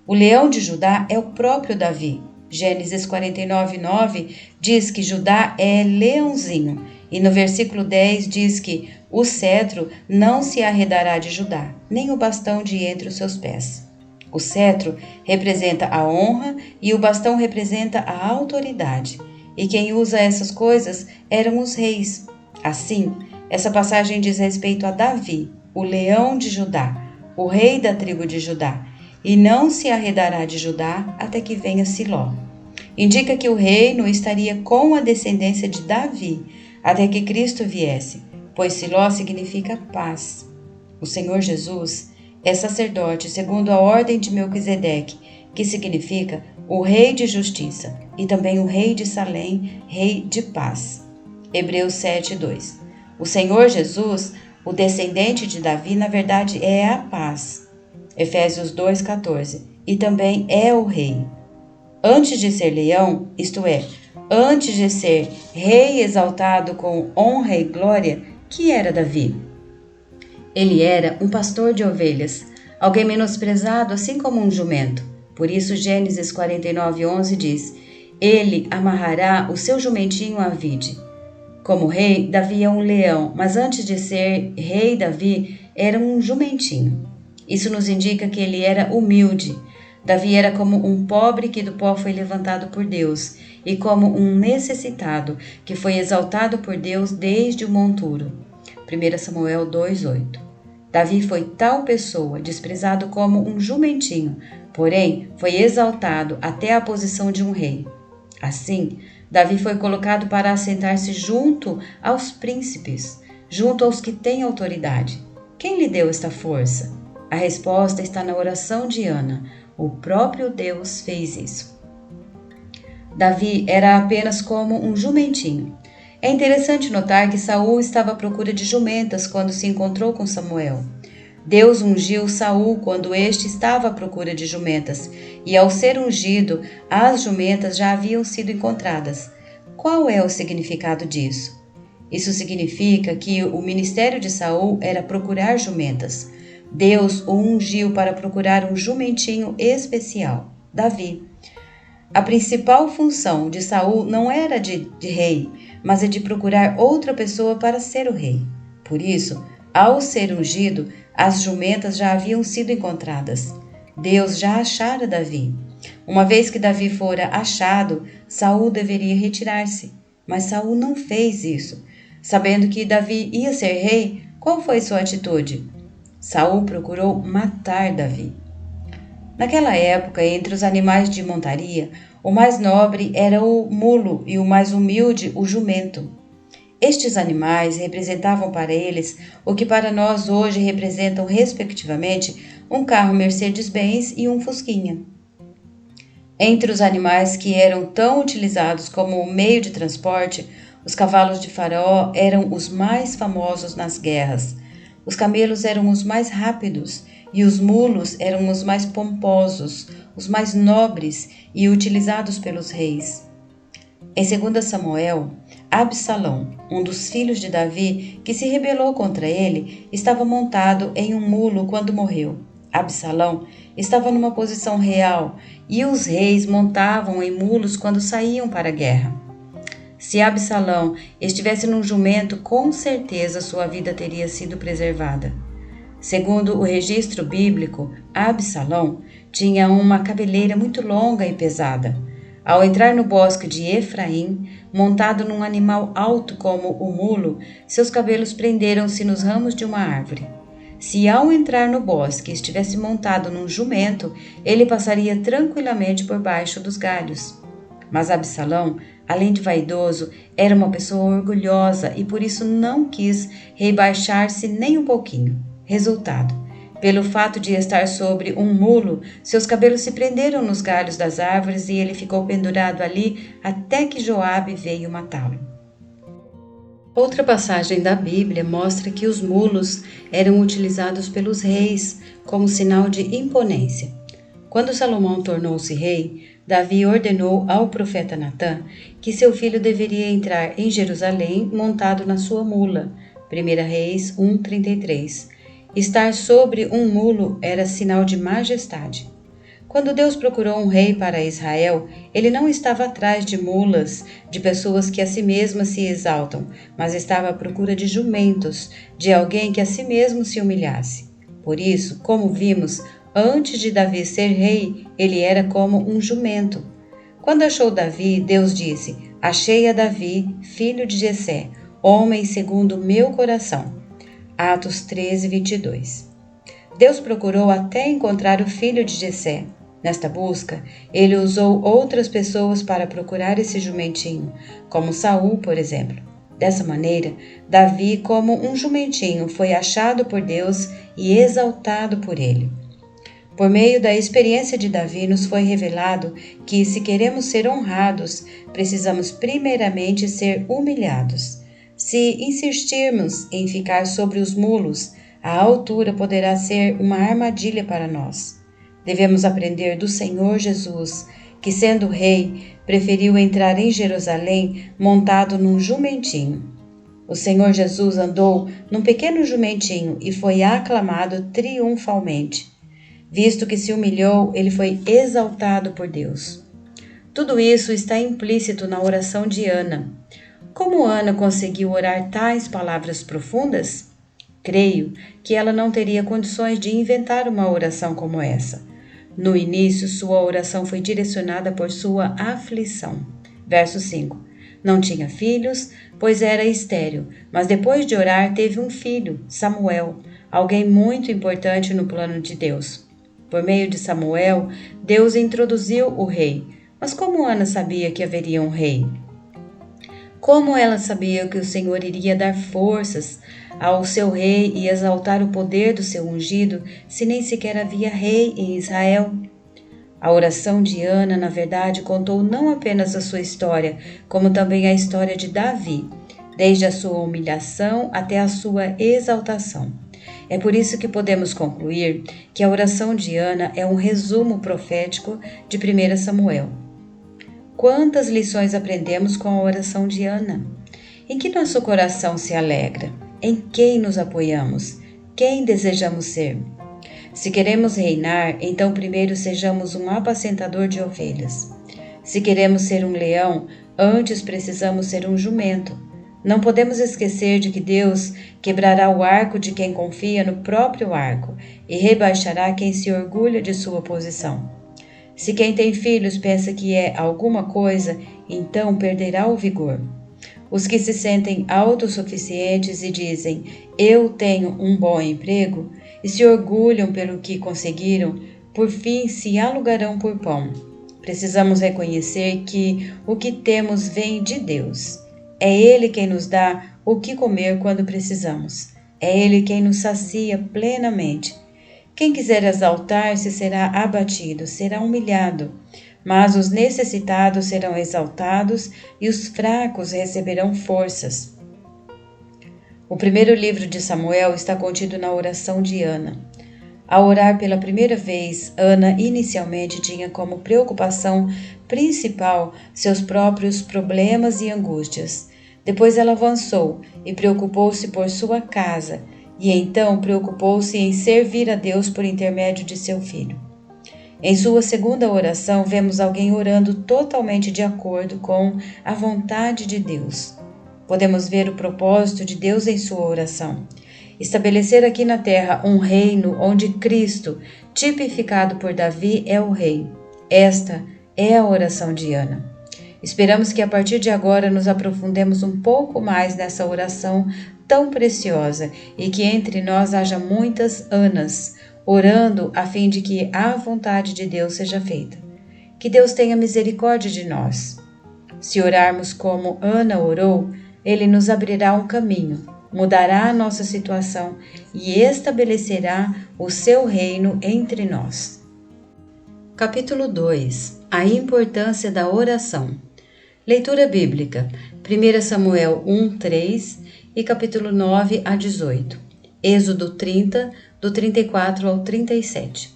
S1: O leão de Judá é o próprio Davi. Gênesis 49:9 diz que Judá é leãozinho, e no versículo 10 diz que o cetro não se arredará de Judá, nem o bastão de entre os seus pés. O cetro representa a honra e o bastão representa a autoridade, e quem usa essas coisas eram os reis. Assim, essa passagem diz respeito a Davi, o leão de Judá, o rei da tribo de Judá, e não se arredará de Judá até que venha Siló. Indica que o reino estaria com a descendência de Davi até que Cristo viesse, pois Siló significa paz. O Senhor Jesus é sacerdote segundo a ordem de Melquisedeque, que significa o rei de justiça, e também o rei de Salém, rei de paz. Hebreus 7:2. O Senhor Jesus, o descendente de Davi, na verdade é a paz. Efésios 2:14. E também é o rei. Antes de ser leão, isto é, antes de ser rei exaltado com honra e glória, que era Davi? Ele era um pastor de ovelhas, alguém menosprezado assim como um jumento. Por isso Gênesis 49:11 diz: Ele amarrará o seu jumentinho à vide. Como rei, Davi é um leão, mas antes de ser rei Davi, era um jumentinho. Isso nos indica que ele era humilde. Davi era como um pobre que do pó foi levantado por Deus, e como um necessitado que foi exaltado por Deus desde o monturo. 1 Samuel 2:8. Davi foi tal pessoa, desprezado como um jumentinho, porém foi exaltado até a posição de um rei. Assim, Davi foi colocado para assentar-se junto aos príncipes, junto aos que têm autoridade. Quem lhe deu esta força? A resposta está na oração de Ana. O próprio Deus fez isso. Davi era apenas como um jumentinho. É interessante notar que Saul estava à procura de jumentas quando se encontrou com Samuel. Deus ungiu Saul quando este estava à procura de jumentas, e ao ser ungido, as jumentas já haviam sido encontradas. Qual é o significado disso? Isso significa que o ministério de Saul era procurar jumentas. Deus o ungiu para procurar um jumentinho especial, Davi. A principal função de Saul não era de rei, mas é de procurar outra pessoa para ser o rei. Por isso, ao ser ungido, as jumentas já haviam sido encontradas. Deus já achara Davi. Uma vez que Davi fora achado, Saul deveria retirar-se. Mas Saul não fez isso. Sabendo que Davi ia ser rei, qual foi sua atitude? Saul procurou matar Davi. Naquela época, entre os animais de montaria, o mais nobre era o mulo e o mais humilde o jumento. Estes animais representavam para eles o que para nós hoje representam, respectivamente, um carro Mercedes-Benz e um Fusquinha. Entre os animais que eram tão utilizados como meio de transporte, os cavalos de Faraó eram os mais famosos nas guerras. Os camelos eram os mais rápidos e os mulos eram os mais pomposos, os mais nobres e utilizados pelos reis. Em 2 Samuel, Absalão, um dos filhos de Davi, que se rebelou contra ele, estava montado em um mulo quando morreu. Absalão estava numa posição real e os reis montavam em mulos quando saíam para a guerra. Se Absalão estivesse num jumento, com certeza sua vida teria sido preservada. Segundo o registro bíblico, Absalão tinha uma cabeleira muito longa e pesada. Ao entrar no bosque de Efraim, montado num animal alto como o mulo, seus cabelos prenderam-se nos ramos de uma árvore. Se ao entrar no bosque estivesse montado num jumento, ele passaria tranquilamente por baixo dos galhos. Mas Absalão, além de vaidoso, era uma pessoa orgulhosa e por isso não quis rebaixar-se nem um pouquinho. Resultado: pelo fato de estar sobre um mulo, seus cabelos se prenderam nos galhos das árvores e ele ficou pendurado ali até que Joabe veio matá-lo. Outra passagem da Bíblia mostra que os mulos eram utilizados pelos reis como sinal de imponência. Quando Salomão tornou-se rei, Davi ordenou ao profeta Natã que seu filho deveria entrar em Jerusalém montado na sua mula. 1 Reis 1:33. Estar sobre um mulo era sinal de majestade. Quando Deus procurou um rei para Israel, ele não estava atrás de mulas, de pessoas que a si mesmas se exaltam, mas estava à procura de jumentos, de alguém que a si mesmo se humilhasse. Por isso, como vimos, antes de Davi ser rei, ele era como um jumento. Quando achou Davi, Deus disse: "Achei a Davi, filho de Jessé, homem segundo o meu coração." Atos 13:22. Deus procurou até encontrar o filho de Jessé. Nesta busca, ele usou outras pessoas para procurar esse jumentinho, como Saul, por exemplo. Dessa maneira, Davi, como um jumentinho, foi achado por Deus e exaltado por ele. Por meio da experiência de Davi, nos foi revelado que, se queremos ser honrados, precisamos primeiramente ser humilhados. Se insistirmos em ficar sobre os mulos, a altura poderá ser uma armadilha para nós. Devemos aprender do Senhor Jesus, que, sendo rei, preferiu entrar em Jerusalém montado num jumentinho. O Senhor Jesus andou num pequeno jumentinho e foi aclamado triunfalmente. Visto que se humilhou, ele foi exaltado por Deus. Tudo isso está implícito na oração de Ana. Como Ana conseguiu orar tais palavras profundas? Creio que ela não teria condições de inventar uma oração como essa. No início, sua oração foi direcionada por sua aflição. Verso 5. Não tinha filhos, pois era estéril, mas depois de orar teve um filho, Samuel, alguém muito importante no plano de Deus. Por meio de Samuel, Deus introduziu o rei. Mas como Ana sabia que haveria um rei? Como ela sabia que o Senhor iria dar forças ao seu rei e exaltar o poder do seu ungido, se nem sequer havia rei em Israel? A oração de Ana, na verdade, contou não apenas a sua história, como também a história de Davi, desde a sua humilhação até a sua exaltação. É por isso que podemos concluir que a oração de Ana é um resumo profético de 1 Samuel. Quantas lições aprendemos com a oração de Ana? Em que nosso coração se alegra? Em quem nos apoiamos? Quem desejamos ser? Se queremos reinar, então primeiro sejamos um apacentador de ovelhas. Se queremos ser um leão, antes precisamos ser um jumento. Não podemos esquecer de que Deus quebrará o arco de quem confia no próprio arco e rebaixará quem se orgulha de sua posição. Se quem tem filhos pensa que é alguma coisa, então perderá o vigor. Os que se sentem autossuficientes e dizem, eu tenho um bom emprego, e se orgulham pelo que conseguiram, por fim se alugarão por pão. Precisamos reconhecer que o que temos vem de Deus. É Ele quem nos dá o que comer quando precisamos. É Ele quem nos sacia plenamente. Quem quiser exaltar-se será abatido, será humilhado, mas os necessitados serão exaltados e os fracos receberão forças. O primeiro livro de Samuel está contido na oração de Ana. Ao orar pela primeira vez, Ana inicialmente tinha como preocupação principal seus próprios problemas e angústias. Depois ela avançou e preocupou-se por sua casa, e então preocupou-se em servir a Deus por intermédio de seu filho. Em sua segunda oração, vemos alguém orando totalmente de acordo com a vontade de Deus. Podemos ver o propósito de Deus em sua oração. estabelecer aqui na terra um reino onde Cristo, tipificado por Davi, é o rei. Esta é a oração de Ana. Esperamos que a partir de agora nos aprofundemos um pouco mais nessa oração tão preciosa e que entre nós haja muitas Anas, orando a fim de que a vontade de Deus seja feita. Que Deus tenha misericórdia de nós. Se orarmos como Ana orou, Ele nos abrirá um caminho, mudará a nossa situação e estabelecerá o seu reino entre nós. Capítulo 2. A importância da oração. Leitura bíblica. 1 Samuel 1, 3 e capítulo 9 a 18. Êxodo 30, do 34 ao 37.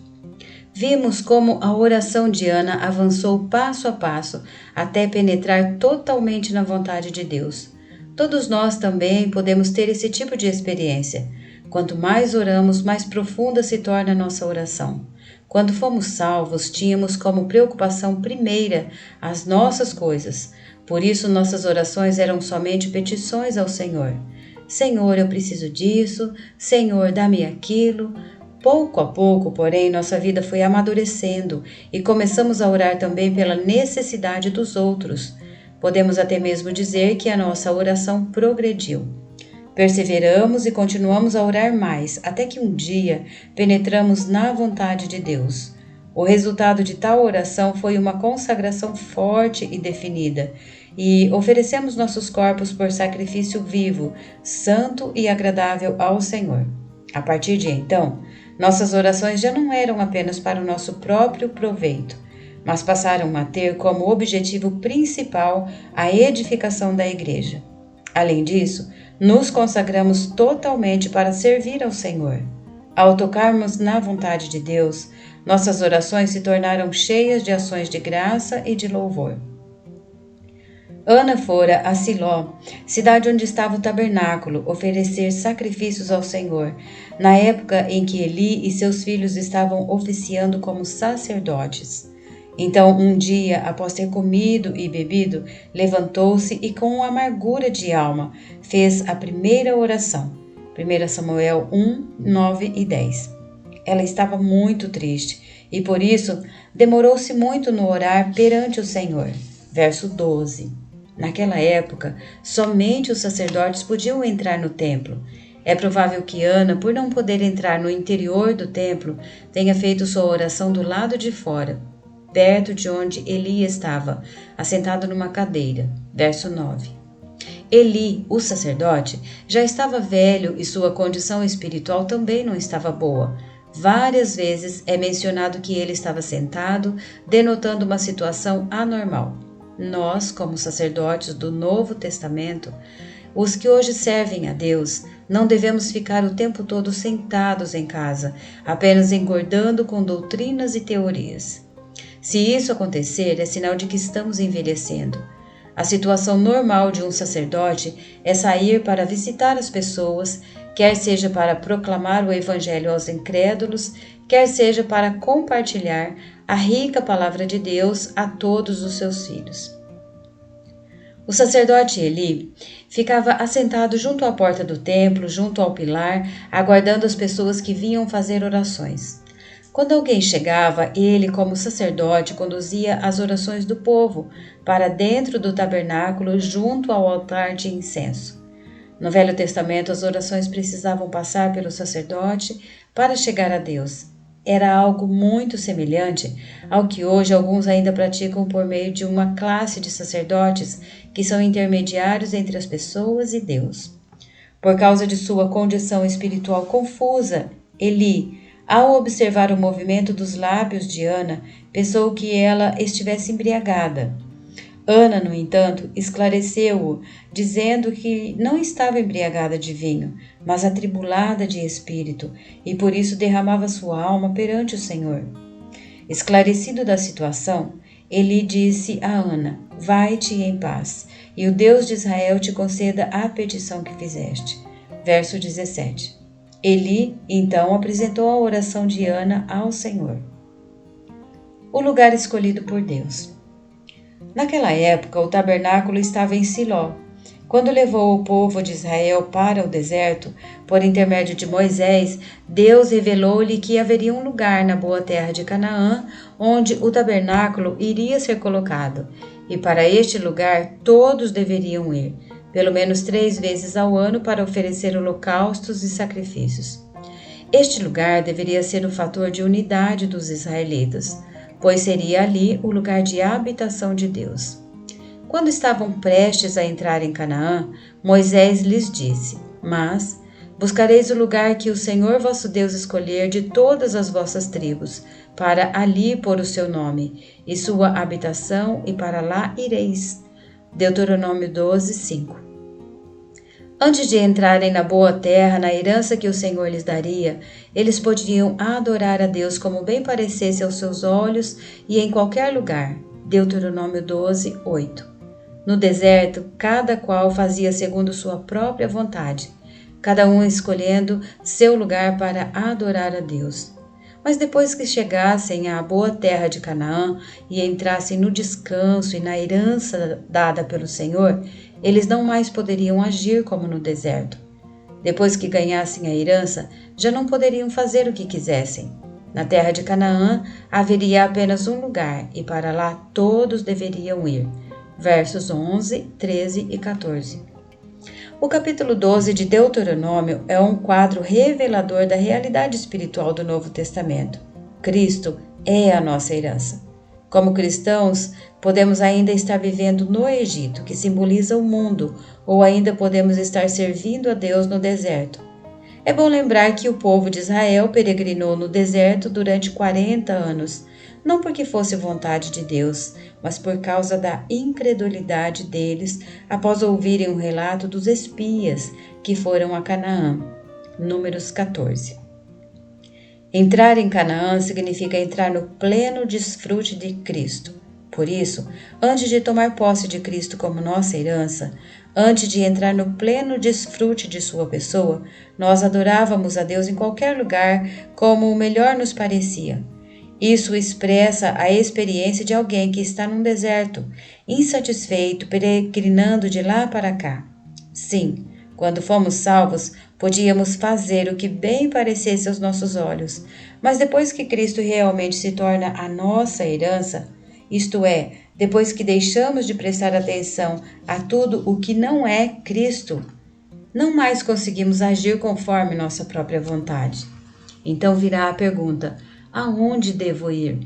S1: Vimos como a oração de Ana avançou passo a passo até penetrar totalmente na vontade de Deus. Todos nós também podemos ter esse tipo de experiência. Quanto mais oramos, mais profunda se torna a nossa oração. Quando fomos salvos, tínhamos como preocupação primeira as nossas coisas. Por isso, nossas orações eram somente petições ao Senhor. Senhor, eu preciso disso. Senhor, dá-me aquilo. Pouco a pouco, porém, nossa vida foi amadurecendo e começamos a orar também pela necessidade dos outros. Podemos até mesmo dizer que a nossa oração progrediu. Perseveramos e continuamos a orar mais, até que um dia penetramos na vontade de Deus. O resultado de tal oração foi uma consagração forte e definida, e oferecemos nossos corpos por sacrifício vivo, santo e agradável ao Senhor. A partir de então, nossas orações já não eram apenas para o nosso próprio proveito, mas passaram a ter como objetivo principal a edificação da igreja. Além disso, nos consagramos totalmente para servir ao Senhor. Ao tocarmos na vontade de Deus, nossas orações se tornaram cheias de ações de graça e de louvor. Ana fora a Siló, cidade onde estava o tabernáculo, oferecer sacrifícios ao Senhor, na época em que Eli e seus filhos estavam oficiando como sacerdotes. Então, um dia, após ter comido e bebido, levantou-se e, com amargura de alma, fez a primeira oração. 1 Samuel 1, 9 e 10. Ela estava muito triste e, por isso, demorou-se muito no orar perante o Senhor. Verso 12. Naquela época, somente os sacerdotes podiam entrar no templo. É provável que Ana, por não poder entrar no interior do templo, tenha feito sua oração do lado de fora, perto de onde Eli estava, assentado numa cadeira. Verso 9. Eli, o sacerdote, já estava velho e sua condição espiritual também não estava boa. Várias vezes é mencionado que ele estava sentado, denotando uma situação anormal. Nós, como sacerdotes do Novo Testamento, os que hoje servem a Deus, não devemos ficar o tempo todo sentados em casa, apenas engordando com doutrinas e teorias. Se isso acontecer, é sinal de que estamos envelhecendo. A situação normal de um sacerdote é sair para visitar as pessoas, quer seja para proclamar o evangelho aos incrédulos, quer seja para compartilhar a rica palavra de Deus a todos os seus filhos. O sacerdote Eli ficava assentado junto à porta do templo, junto ao pilar, aguardando as pessoas que vinham fazer orações. Quando alguém chegava, ele, como sacerdote, conduzia as orações do povo para dentro do tabernáculo, junto ao altar de incenso. No Velho Testamento, as orações precisavam passar pelo sacerdote para chegar a Deus. Era algo muito semelhante ao que hoje alguns ainda praticam por meio de uma classe de sacerdotes que são intermediários entre as pessoas e Deus. Por causa de sua condição espiritual confusa, Eli, ao observar o movimento dos lábios de Ana, pensou que ela estivesse embriagada. Ana, no entanto, esclareceu-o, dizendo que não estava embriagada de vinho, mas atribulada de espírito, e por isso derramava sua alma perante o Senhor. Esclarecido da situação, Eli disse a Ana: vai-te em paz, e o Deus de Israel te conceda a petição que fizeste. Verso 17. Eli, então, apresentou a oração de Ana ao Senhor. O lugar escolhido por Deus. Naquela época, o tabernáculo estava em Siló, Quando levou o povo de Israel para o deserto, por intermédio de Moisés, Deus revelou-lhe que haveria um lugar na boa terra de Canaã, onde o tabernáculo iria ser colocado, e para este lugar todos deveriam ir, pelo menos 3 vezes ao ano, para oferecer holocaustos e sacrifícios. Este lugar deveria ser um fator de unidade dos israelitas, pois seria ali o lugar de habitação de Deus. Quando estavam prestes a entrar em Canaã, Moisés lhes disse: Mas buscareis o lugar que o Senhor vosso Deus escolher de todas as vossas tribos, para ali pôr o seu nome, e sua habitação, e para lá ireis. Deuteronômio 12, 5. Antes de entrarem na boa terra, na herança que o Senhor lhes daria, eles podiam adorar a Deus como bem parecesse aos seus olhos e em qualquer lugar. Deuteronômio 12, 8. No deserto, cada qual fazia segundo sua própria vontade, cada um escolhendo seu lugar para adorar a Deus. Mas depois que chegassem à boa terra de Canaã e entrassem no descanso e na herança dada pelo Senhor, eles não mais poderiam agir como no deserto. Depois que ganhassem a herança, já não poderiam fazer o que quisessem. Na terra de Canaã haveria apenas um lugar, e para lá todos deveriam ir. Versos 11, 13 e 14. O capítulo 12 de Deuteronômio é um quadro revelador da realidade espiritual do Novo Testamento. Cristo é a nossa herança. Como cristãos, podemos ainda estar vivendo no Egito, que simboliza o mundo, ou ainda podemos estar servindo a Deus no deserto. É bom lembrar que o povo de Israel peregrinou no deserto durante 40 anos, não porque fosse vontade de Deus, mas por causa da incredulidade deles após ouvirem o relato dos espias que foram a Canaã. Números 14. Entrar em Canaã significa entrar no pleno desfrute de Cristo. Por isso, antes de tomar posse de Cristo como nossa herança, antes de entrar no pleno desfrute de sua pessoa, nós adorávamos a Deus em qualquer lugar como o melhor nos parecia. Isso expressa a experiência de alguém que está num deserto, insatisfeito, peregrinando de lá para cá. Sim, quando fomos salvos, podíamos fazer o que bem parecesse aos nossos olhos, mas depois que Cristo realmente se torna a nossa herança, isto é, depois que deixamos de prestar atenção a tudo o que não é Cristo, não mais conseguimos agir conforme nossa própria vontade. Então virá a pergunta: aonde devo ir?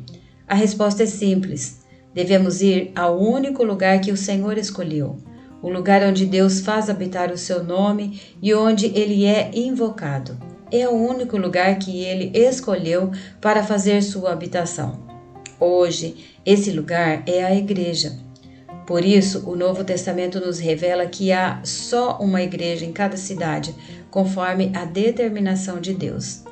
S1: A resposta é simples. Devemos ir ao único lugar que o Senhor escolheu, o lugar onde Deus faz habitar o seu nome e onde ele é invocado. É o único lugar que ele escolheu para fazer sua habitação. Hoje, esse lugar é a igreja. Por isso, o Novo Testamento nos revela que há só uma igreja em cada cidade, conforme a determinação de Deus.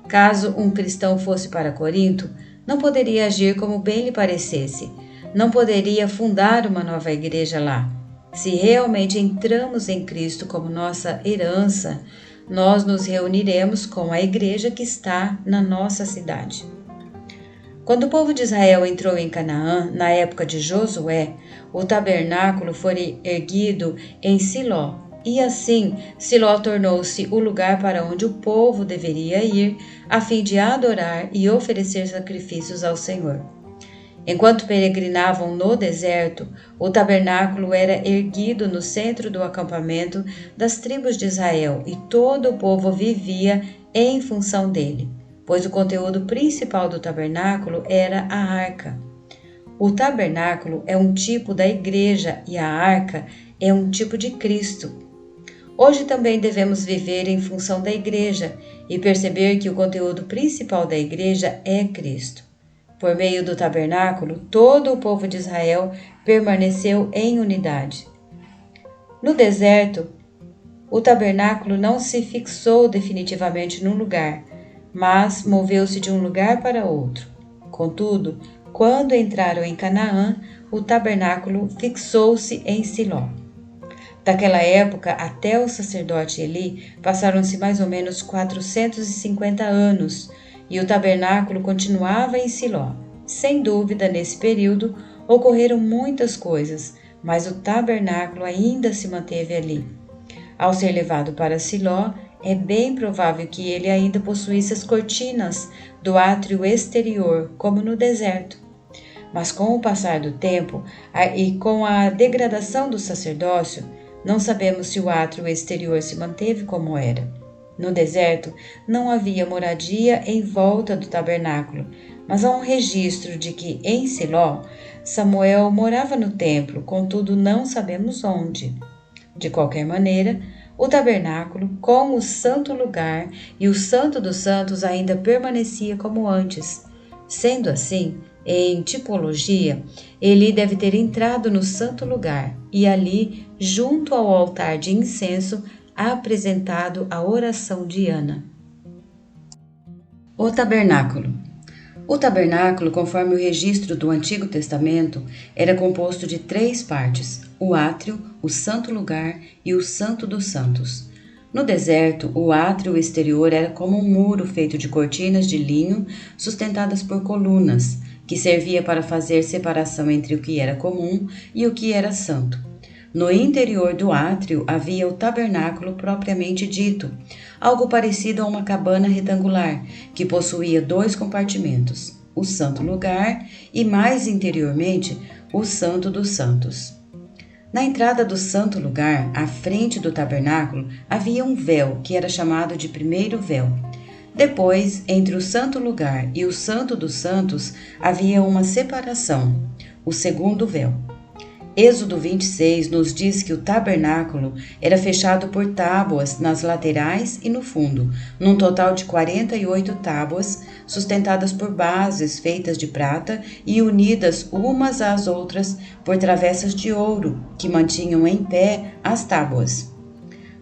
S1: Caso um cristão fosse para Corinto, não poderia agir como bem lhe parecesse, não poderia fundar uma nova igreja lá. Se realmente entramos em Cristo como nossa herança, nós nos reuniremos com a igreja que está na nossa cidade. Quando o povo de Israel entrou em Canaã, na época de Josué, o tabernáculo foi erguido em Siló. E assim, Siló tornou-se o lugar para onde o povo deveria ir, a fim de adorar e oferecer sacrifícios ao Senhor. Enquanto peregrinavam no deserto, o tabernáculo era erguido no centro do acampamento das tribos de Israel e todo o povo vivia em função dele, pois o conteúdo principal do tabernáculo era a arca. O tabernáculo é um tipo da igreja e a arca é um tipo de Cristo. Hoje também devemos viver em função da igreja e perceber que o conteúdo principal da igreja é Cristo. Por meio do tabernáculo, todo o povo de Israel permaneceu em unidade. No deserto, o tabernáculo não se fixou definitivamente num lugar, mas moveu-se de um lugar para outro. Contudo, quando entraram em Canaã, o tabernáculo fixou-se em Siló. Daquela época até o sacerdote Eli, passaram-se mais ou menos 450 anos, e o tabernáculo continuava em Siló. Sem dúvida, nesse período, ocorreram muitas coisas,
S2: mas o tabernáculo ainda se manteve ali. Ao ser levado para Siló, é bem provável que ele ainda possuísse as cortinas do átrio exterior, como no deserto. Mas com o passar do tempo e com a degradação do sacerdócio, não sabemos se o átrio exterior se manteve como era. No deserto não havia moradia em volta do tabernáculo, mas há um registro de que em Siló Samuel morava no templo, contudo não sabemos onde. De qualquer maneira, o tabernáculo, com o santo lugar e o santo dos santos ainda permanecia como antes. Sendo assim, em tipologia, ele deve ter entrado no santo lugar e ali, junto ao altar de incenso, apresentado a oração de Ana.
S1: O tabernáculo. O tabernáculo, conforme o registro do Antigo Testamento, era composto de 3 partes: o átrio, o santo lugar e o santo dos santos. No deserto, o átrio exterior era como um muro feito de cortinas de linho sustentadas por colunas, que servia para fazer separação entre o que era comum e o que era santo. No interior do átrio havia o tabernáculo propriamente dito, algo parecido a uma cabana retangular, que possuía 2 compartimentos, o santo lugar e, mais interiormente, o santo dos santos. Na entrada do santo lugar, à frente do tabernáculo, havia um véu, que era chamado de primeiro véu. Depois, entre o santo lugar e o santo dos santos, havia uma separação, o segundo véu. Êxodo 26 nos diz que o tabernáculo era fechado por tábuas nas laterais e no fundo, num total de 48 tábuas, sustentadas por bases feitas de prata e unidas umas às outras por travessas de ouro, que mantinham em pé as tábuas.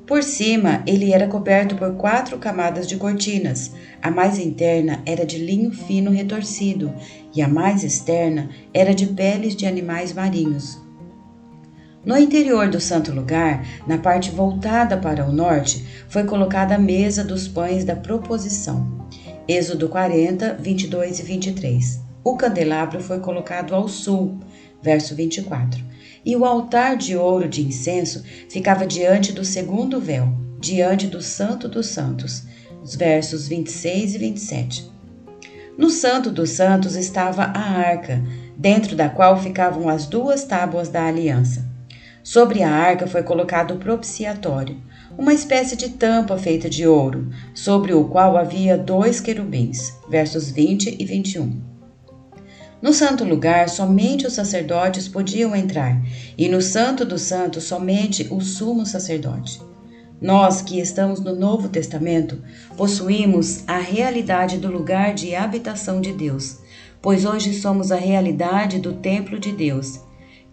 S1: Por cima, ele era coberto por 4 camadas de cortinas. A mais interna era de linho fino retorcido e a mais externa era de peles de animais marinhos. No interior do santo lugar, na parte voltada para o norte, foi colocada a mesa dos pães da proposição. Êxodo 40, 22 e 23. O candelabro foi colocado ao sul, verso 24. E o altar de ouro de incenso ficava diante do segundo véu, diante do santo dos santos, os versos 26 e 27. No santo dos santos estava a arca, dentro da qual ficavam as 2 tábuas da aliança. Sobre a arca foi colocado o propiciatório, uma espécie de tampa feita de ouro, sobre o qual havia 2 querubins, versos 20 e 21. No santo lugar, somente os sacerdotes podiam entrar, e no santo dos santos, somente o sumo sacerdote. Nós, que estamos no Novo Testamento, possuímos a realidade do lugar de habitação de Deus, pois hoje somos a realidade do templo de Deus.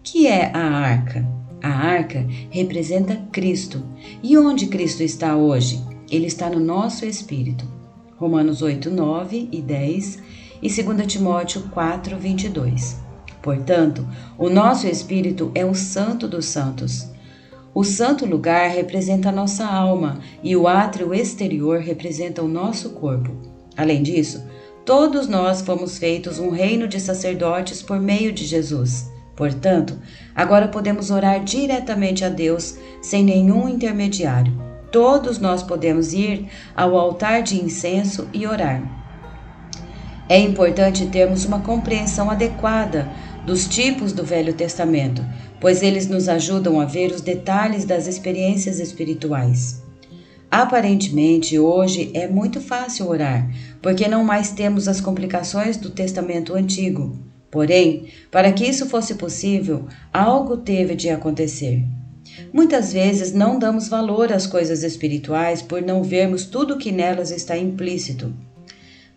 S1: Que é a arca? A arca representa Cristo. E onde Cristo está hoje? Ele está no nosso espírito. Romanos 8, 9 e 10 e 2 Timóteo 4, 22. Portanto, o nosso espírito é o santo dos santos. O santo lugar representa a nossa alma e o átrio exterior representa o nosso corpo. Além disso, todos nós fomos feitos um reino de sacerdotes por meio de Jesus. Portanto, agora podemos orar diretamente a Deus sem nenhum intermediário. Todos nós podemos ir ao altar de incenso e orar. É importante termos uma compreensão adequada dos tipos do Velho Testamento, pois eles nos ajudam a ver os detalhes das experiências espirituais. Aparentemente, hoje é muito fácil orar, porque não mais temos as complicações do Testamento Antigo. Porém, para que isso fosse possível, algo teve de acontecer. Muitas vezes não damos valor às coisas espirituais por não vermos tudo que nelas está implícito.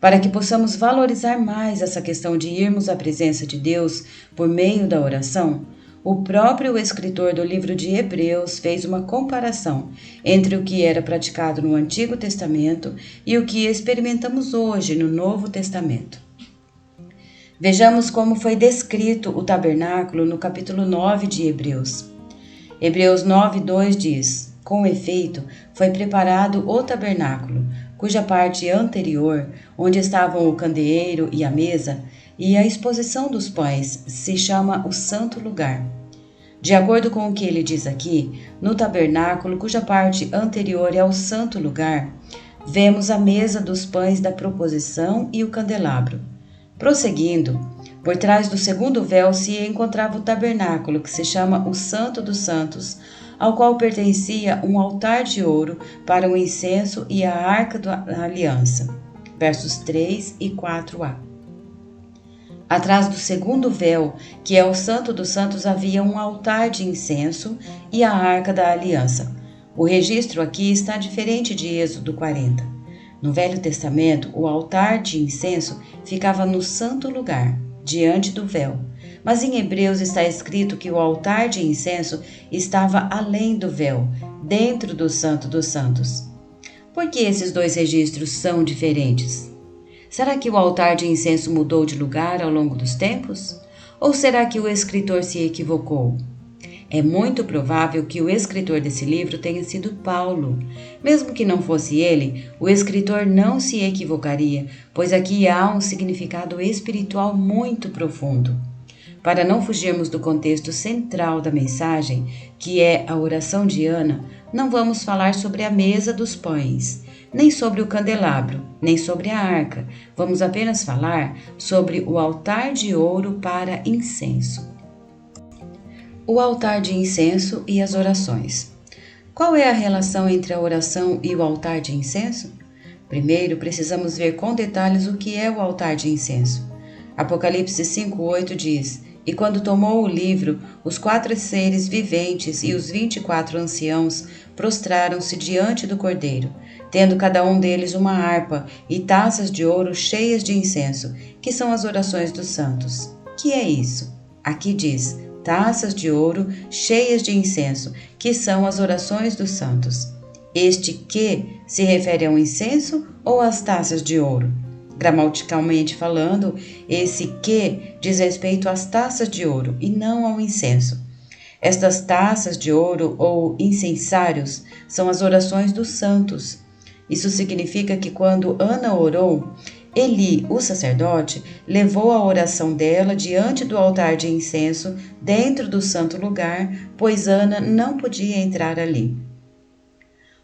S1: Para que possamos valorizar mais essa questão de irmos à presença de Deus por meio da oração, o próprio escritor do livro de Hebreus fez uma comparação entre o que era praticado no Antigo Testamento e o que experimentamos hoje no Novo Testamento. Vejamos como foi descrito o tabernáculo no capítulo 9 de Hebreus. Hebreus 9:2 diz: Com efeito, foi preparado o tabernáculo, cuja parte anterior, onde estavam o candeeiro e a mesa, e a exposição dos pães, se chama o santo lugar. De acordo com o que ele diz aqui, no tabernáculo, cuja parte anterior é o santo lugar, vemos a mesa dos pães da proposição e o candelabro. Prosseguindo, por trás do segundo véu se encontrava o tabernáculo, que se chama o Santo dos Santos, ao qual pertencia um altar de ouro para o incenso e a arca da aliança. Versos 3 e 4a. Atrás do segundo véu, que é o Santo dos Santos, havia um altar de incenso e a arca da aliança. O registro aqui está diferente de Êxodo 40. No Velho Testamento, o altar de incenso ficava no santo lugar, diante do véu. Mas em Hebreus está escrito que o altar de incenso estava além do véu, dentro do Santo dos Santos. Por que esses dois registros são diferentes? Será que o altar de incenso mudou de lugar ao longo dos tempos? Ou será que o escritor se equivocou? É muito provável que o escritor desse livro tenha sido Paulo. Mesmo que não fosse ele, o escritor não se equivocaria, pois aqui há um significado espiritual muito profundo. Para não fugirmos do contexto central da mensagem, que é a oração de Ana, não vamos falar sobre a mesa dos pães, nem sobre o candelabro, nem sobre a arca. Vamos apenas falar sobre o altar de ouro para incenso. O altar de incenso e as orações. Qual é a relação entre a oração e o altar de incenso? Primeiro, precisamos ver com detalhes o que é o altar de incenso. Apocalipse 5:8 diz: "E quando tomou o livro, os 4 seres viventes e os 24 anciãos prostraram-se diante do Cordeiro, tendo cada um deles uma harpa e taças de ouro cheias de incenso, que são as orações dos santos." Que é isso? Aqui diz: taças de ouro cheias de incenso, que são as orações dos santos. Este que se refere ao incenso ou às taças de ouro? Gramaticalmente falando, esse que diz respeito às taças de ouro e não ao incenso. Estas taças de ouro ou incensários são as orações dos santos. Isso significa que quando Ana orou, Eli, o sacerdote, levou a oração dela diante do altar de incenso, dentro do santo lugar, pois Ana não podia entrar ali.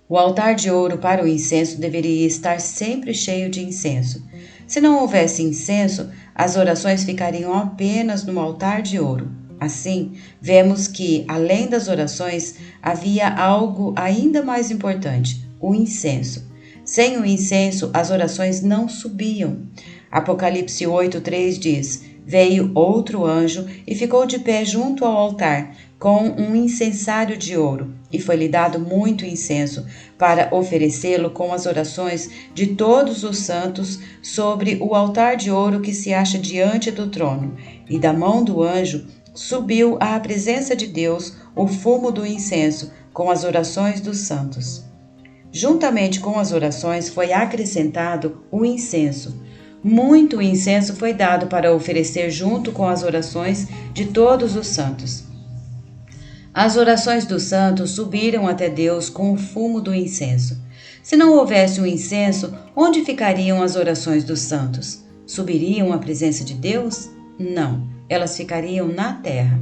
S1: O altar de ouro para o incenso deveria estar sempre cheio de incenso. Se não houvesse incenso, as orações ficariam apenas no altar de ouro. Assim, vemos que, além das orações, havia algo ainda mais importante: o incenso. Sem o incenso, as orações não subiam. Apocalipse 8:3 diz: "Veio outro anjo e ficou de pé junto ao altar, com um incensário de ouro, e foi-lhe dado muito incenso, para oferecê-lo com as orações de todos os santos sobre o altar de ouro que se acha diante do trono. E da mão do anjo subiu à presença de Deus o fumo do incenso, com as orações dos santos." Juntamente com as orações foi acrescentado o incenso. Muito incenso foi dado para oferecer junto com as orações de todos os santos. As orações dos santos subiram até Deus com o fumo do incenso. Se não houvesse o incenso, onde ficariam as orações dos santos? Subiriam à presença de Deus? Não, elas ficariam na terra.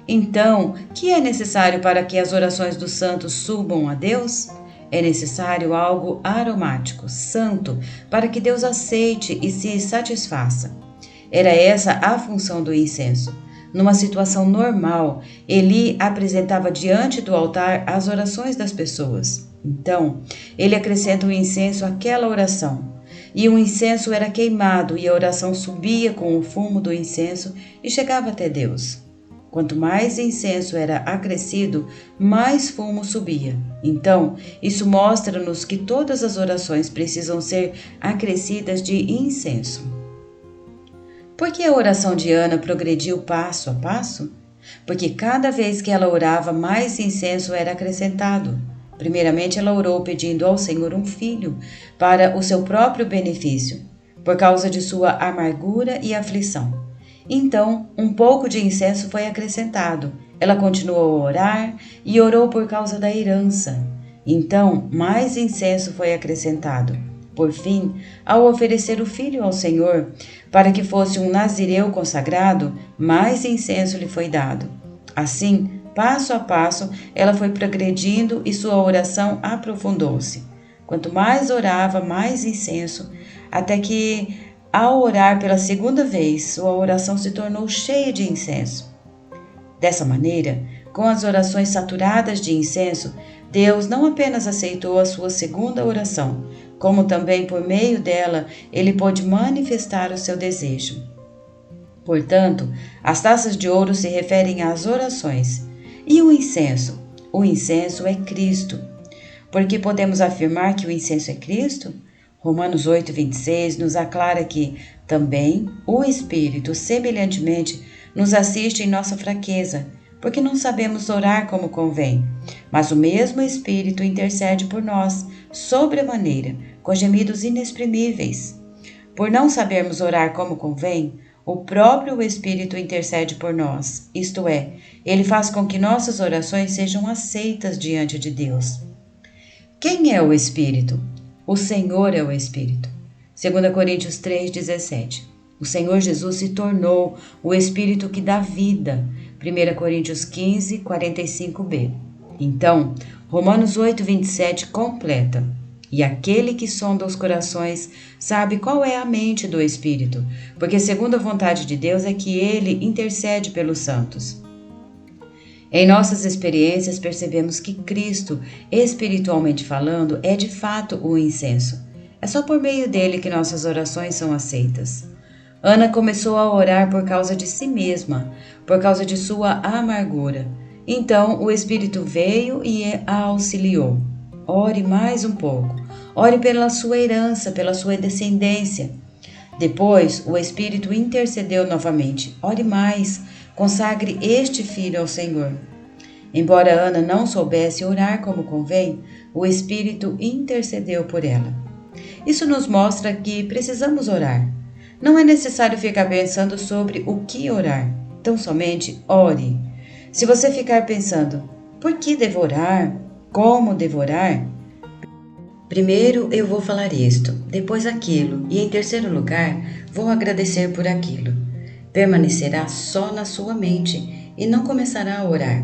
S1: Então, o que é necessário para que as orações dos santos subam a Deus? É necessário algo aromático, santo, para que Deus aceite e se satisfaça. Era essa a função do incenso. Numa situação normal, Eli apresentava diante do altar as orações das pessoas. Então, ele acrescenta o incenso àquela oração. E o incenso era queimado e a oração subia com o fumo do incenso e chegava até Deus. Quanto mais incenso era acrescido, mais fumo subia. Então, isso mostra-nos que todas as orações precisam ser acrescidas de incenso. Por que a oração de Ana progrediu passo a passo? Porque cada vez que ela orava, mais incenso era acrescentado. Primeiramente, ela orou pedindo ao Senhor um filho para o seu próprio benefício, por causa de sua amargura e aflição. Então, um pouco de incenso foi acrescentado. Ela continuou a orar e orou por causa da herança. Então, mais incenso foi acrescentado. Por fim, ao oferecer o filho ao Senhor, para que fosse um nazireu consagrado, mais incenso lhe foi dado. Assim,
S2: Passo a passo, ela foi progredindo e sua oração aprofundou-se. Quanto mais orava, mais incenso, até que, ao orar pela segunda vez, sua oração se tornou cheia de incenso. Dessa maneira, com as orações saturadas de incenso, Deus não apenas aceitou a sua segunda oração, como também por meio dela ele pôde manifestar o seu desejo. Portanto, as taças de ouro se referem às orações. E o incenso? O incenso é Cristo. Por que podemos afirmar que o incenso é Cristo? Romanos 8:26 nos aclara que também o Espírito, semelhantemente, nos assiste em nossa fraqueza, porque não sabemos orar como convém. Mas o mesmo Espírito intercede por nós, sobremaneira, com gemidos inexprimíveis. Por não sabermos orar como convém, o próprio Espírito intercede por nós, isto é, ele faz com que nossas orações sejam aceitas diante de Deus. Quem é o Espírito? O Senhor é o Espírito. 2 Coríntios 3:17. O Senhor Jesus se tornou o Espírito que dá vida. 1 Coríntios 15:45b. Então, Romanos 8:27 completa. E aquele que sonda os corações sabe qual é a mente do Espírito, porque segundo a vontade de Deus é que ele intercede pelos santos. Em nossas experiências percebemos que Cristo, espiritualmente falando, é de fato o incenso. É só por meio dele que nossas orações são aceitas. Ana começou a orar por causa de si mesma, por causa de sua amargura. Então o Espírito veio e a auxiliou. Ore mais um pouco. Ore pela sua herança, pela sua descendência. Depois, o Espírito intercedeu novamente. Ore mais. Consagre este filho ao Senhor. Embora Ana não soubesse orar como convém, o Espírito intercedeu por ela. Isso nos mostra que precisamos orar. Não é necessário ficar pensando sobre o que orar. Tão somente ore. Se você ficar pensando, por que devo orar? Como devorar? Primeiro eu vou falar isto, depois aquilo, e em terceiro lugar vou agradecer por aquilo. Permanecerá só na sua mente e não começará a orar.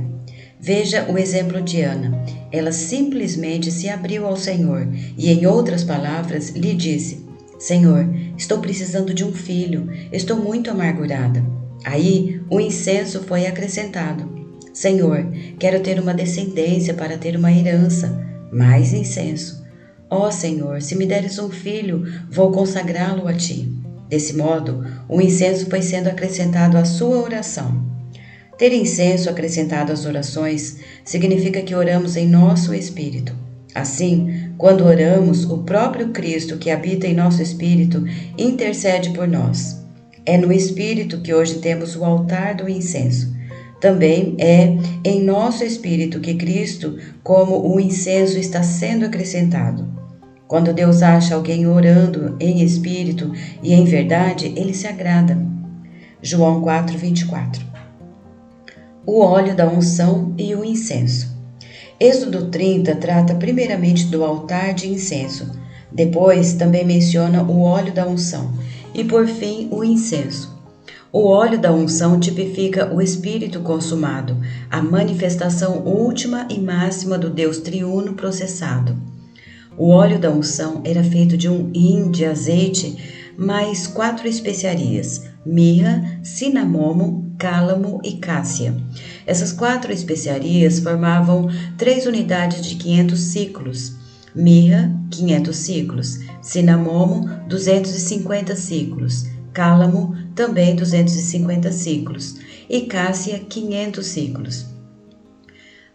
S2: Veja o exemplo de Ana. Ela simplesmente se abriu ao Senhor e, em outras palavras, lhe disse: Senhor, estou precisando de um filho, estou muito amargurada. Aí o incenso foi acrescentado. Senhor, quero ter uma descendência para ter uma herança. Mais incenso. Ó Senhor, se me deres um filho, vou consagrá-lo a ti. Desse modo, o incenso foi sendo acrescentado à sua oração. Ter incenso acrescentado às orações significa que oramos em nosso espírito. Assim, quando oramos, o próprio Cristo que habita em nosso espírito intercede por nós. É no espírito que hoje temos o altar do incenso. Também é em nosso espírito que Cristo, como o incenso, está sendo acrescentado. Quando Deus acha alguém orando em espírito e em verdade, ele se agrada. João 4:24. O óleo da unção e o incenso. Êxodo 30 trata primeiramente do altar de incenso, depois também menciona o óleo da unção e, por fim, o incenso. O óleo da unção tipifica o Espírito consumado, a manifestação última e máxima do Deus triuno processado. O óleo da unção era feito de um hin de azeite mais 4 especiarias: mirra, cinamomo, cálamo e cássia. Essas 4 especiarias formavam 3 unidades de 500 ciclos. Mirra, 500 ciclos. Cinamomo, 250 ciclos. Cálamo, também 250 ciclos. E cássia, 500 ciclos.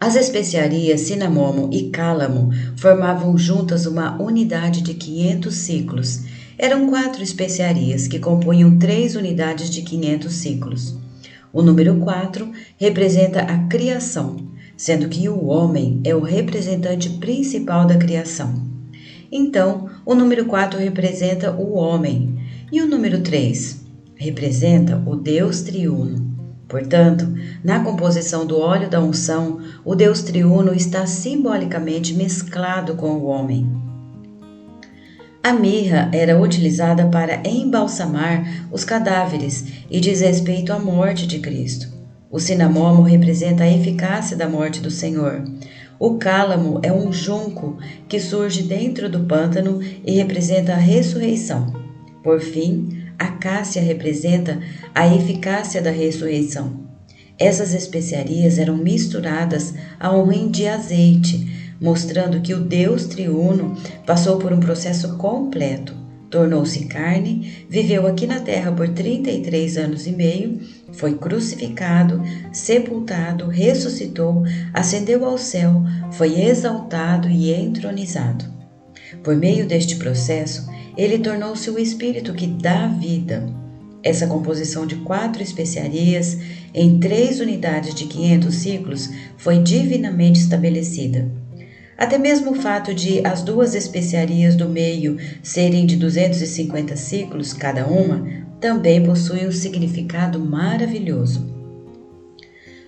S2: As especiarias cinamomo e cálamo formavam juntas uma unidade de 500 ciclos. Eram 4 especiarias que compunham 3 unidades de 500 ciclos. O número 4 representa a criação, sendo que o homem é o representante principal da criação. Então, o número 4 representa o homem e o número 3 representa o Deus triuno. Portanto, na composição do óleo da unção, o Deus triuno está simbolicamente mesclado com o homem. A mirra era utilizada para embalsamar os cadáveres e diz respeito à morte de Cristo. O cinamomo representa a eficácia da morte do Senhor. O cálamo é um junco que surge dentro do pântano e representa a ressurreição. Por fim, a cássia representa a eficácia da ressurreição. Essas especiarias eram misturadas a um rim de azeite, mostrando que o Deus triuno passou por um processo completo. Tornou-se carne, viveu aqui na terra por 33 anos e meio, foi crucificado, sepultado, ressuscitou, ascendeu ao céu, foi exaltado e entronizado. Por meio deste processo, ele tornou-se o Espírito que dá vida. Essa composição de 4 especiarias em 3 unidades de 500 ciclos foi divinamente estabelecida. Até mesmo o fato de as 2 especiarias do meio serem de 250 ciclos cada uma, também possui um significado maravilhoso.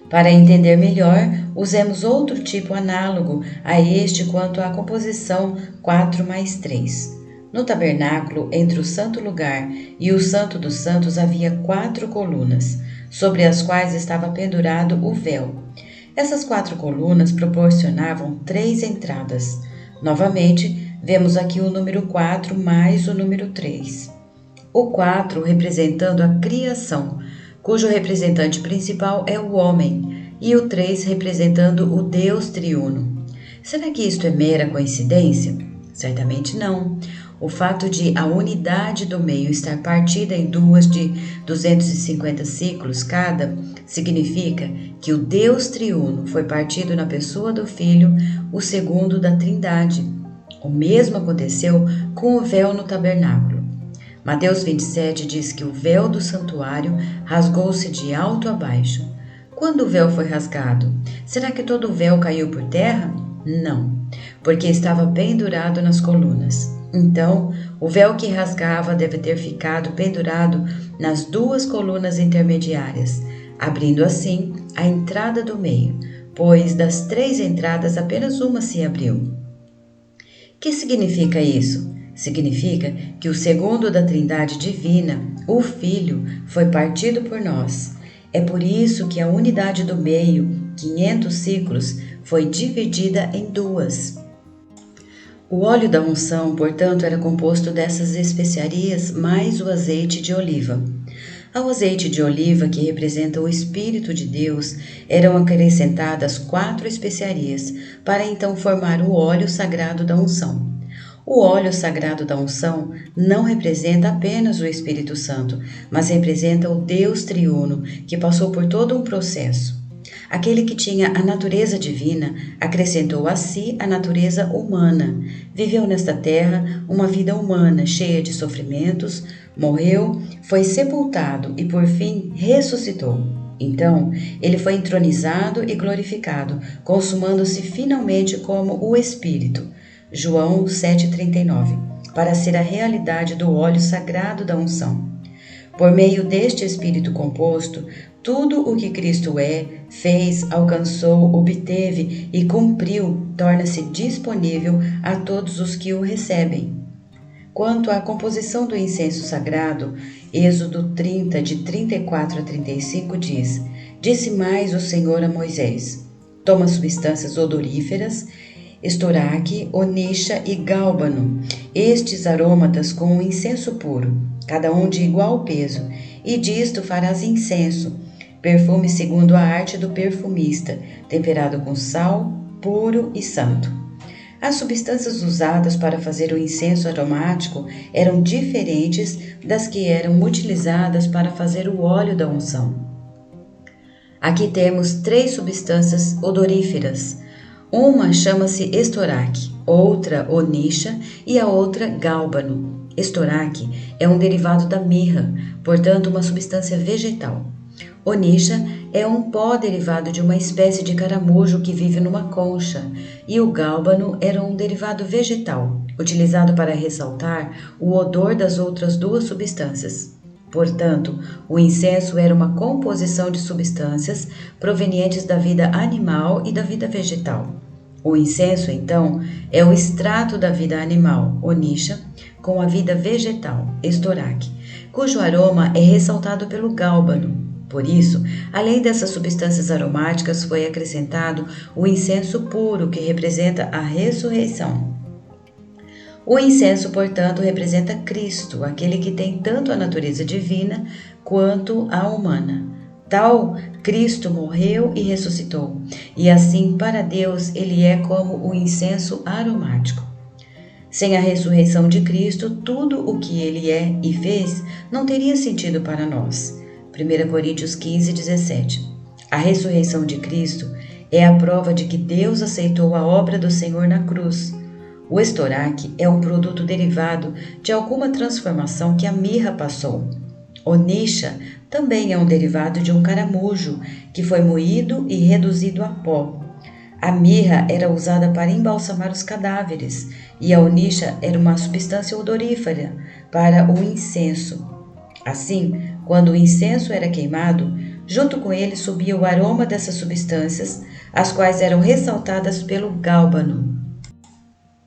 S2: Para entender melhor, usemos outro tipo análogo a este quanto à composição 4 mais 3. No tabernáculo, entre o santo lugar e o santo dos santos havia 4 colunas, sobre as quais estava pendurado o véu. Essas 4 colunas proporcionavam 3 entradas. Novamente, vemos aqui o número 4 mais o número 3. O 4 representando a criação, cujo representante principal é o homem, e o 3 representando o Deus triuno. Será que isto é mera coincidência? Certamente não. O fato de a unidade do meio estar partida em 2 de 250 ciclos cada significa que o Deus triuno foi partido na pessoa do Filho, o segundo da Trindade. O mesmo aconteceu com o véu no tabernáculo. Mateus 27 diz que o véu do santuário rasgou-se de alto a baixo. Quando o véu foi rasgado, será que todo o véu caiu por terra? Não, porque estava pendurado nas colunas. Então, o véu que rasgava deve ter ficado pendurado nas 2 colunas intermediárias, abrindo assim a entrada do meio, pois das 3 entradas apenas uma se abriu. Que significa isso? Significa que o segundo da Trindade Divina, o Filho, foi partido por nós. É por isso que a unidade do meio, 500 ciclos, foi dividida em 2. O óleo da unção, portanto, era composto dessas especiarias mais o azeite de oliva. Ao azeite de oliva, que representa o Espírito de Deus, eram acrescentadas 4 especiarias, para então formar o óleo sagrado da unção. O óleo sagrado da unção não representa apenas o Espírito Santo, mas representa o Deus triuno, que passou por todo um processo. Aquele que tinha a natureza divina acrescentou a si a natureza humana. Viveu nesta terra uma vida humana cheia de sofrimentos, morreu, foi sepultado e por fim ressuscitou. Então, ele foi entronizado e glorificado, consumando-se finalmente como o Espírito. João 7,39, para ser a realidade do óleo sagrado da unção. Por meio deste Espírito composto, tudo o que Cristo é, fez, alcançou, obteve e cumpriu torna-se disponível a todos os que o recebem. Quanto à composição do incenso sagrado, Êxodo 30, de 34 a 35 diz: Disse mais o Senhor a Moisés: Toma substâncias odoríferas, estoraque, onixa e gálbano, estes aromatas com um incenso puro, cada um de igual peso, e disto farás incenso, perfume segundo a arte do perfumista, temperado com sal, puro e santo. As substâncias usadas para fazer o incenso aromático eram diferentes das que eram utilizadas para fazer o óleo da unção. Aqui temos 3 substâncias odoríferas. Uma chama-se estoraque, outra onixa e a outra gálbano. Estoraque é um derivado da mirra, portanto uma substância vegetal. Onixa é um pó derivado de uma espécie de caramujo que vive numa concha, e o gálbano era um derivado vegetal, utilizado para ressaltar o odor das outras 2 substâncias. Portanto, o incenso era uma composição de substâncias provenientes da vida animal e da vida vegetal. O incenso, então, é o extrato da vida animal, onixa, com a vida vegetal, estoraque, cujo aroma é ressaltado pelo gálbano. Por isso, além dessas substâncias aromáticas, foi acrescentado o incenso puro, que representa a ressurreição. O incenso, portanto, representa Cristo, aquele que tem tanto a natureza divina quanto a humana. Tal Cristo morreu e ressuscitou, e assim, para Deus, ele é como o incenso aromático. Sem a ressurreição de Cristo, tudo o que ele é e fez não teria sentido para nós. 1 Coríntios 15, 17. A ressurreição de Cristo é a prova de que Deus aceitou a obra do Senhor na cruz. O estoraque é um produto derivado de alguma transformação que a mirra passou. O nixa também é um derivado de um caramujo que foi moído e reduzido a pó. A mirra era usada para embalsamar os cadáveres e a onixa era uma substância odorífera para o incenso. Assim, quando o incenso era queimado, junto com ele subia o aroma dessas substâncias, as quais eram ressaltadas pelo gálbano.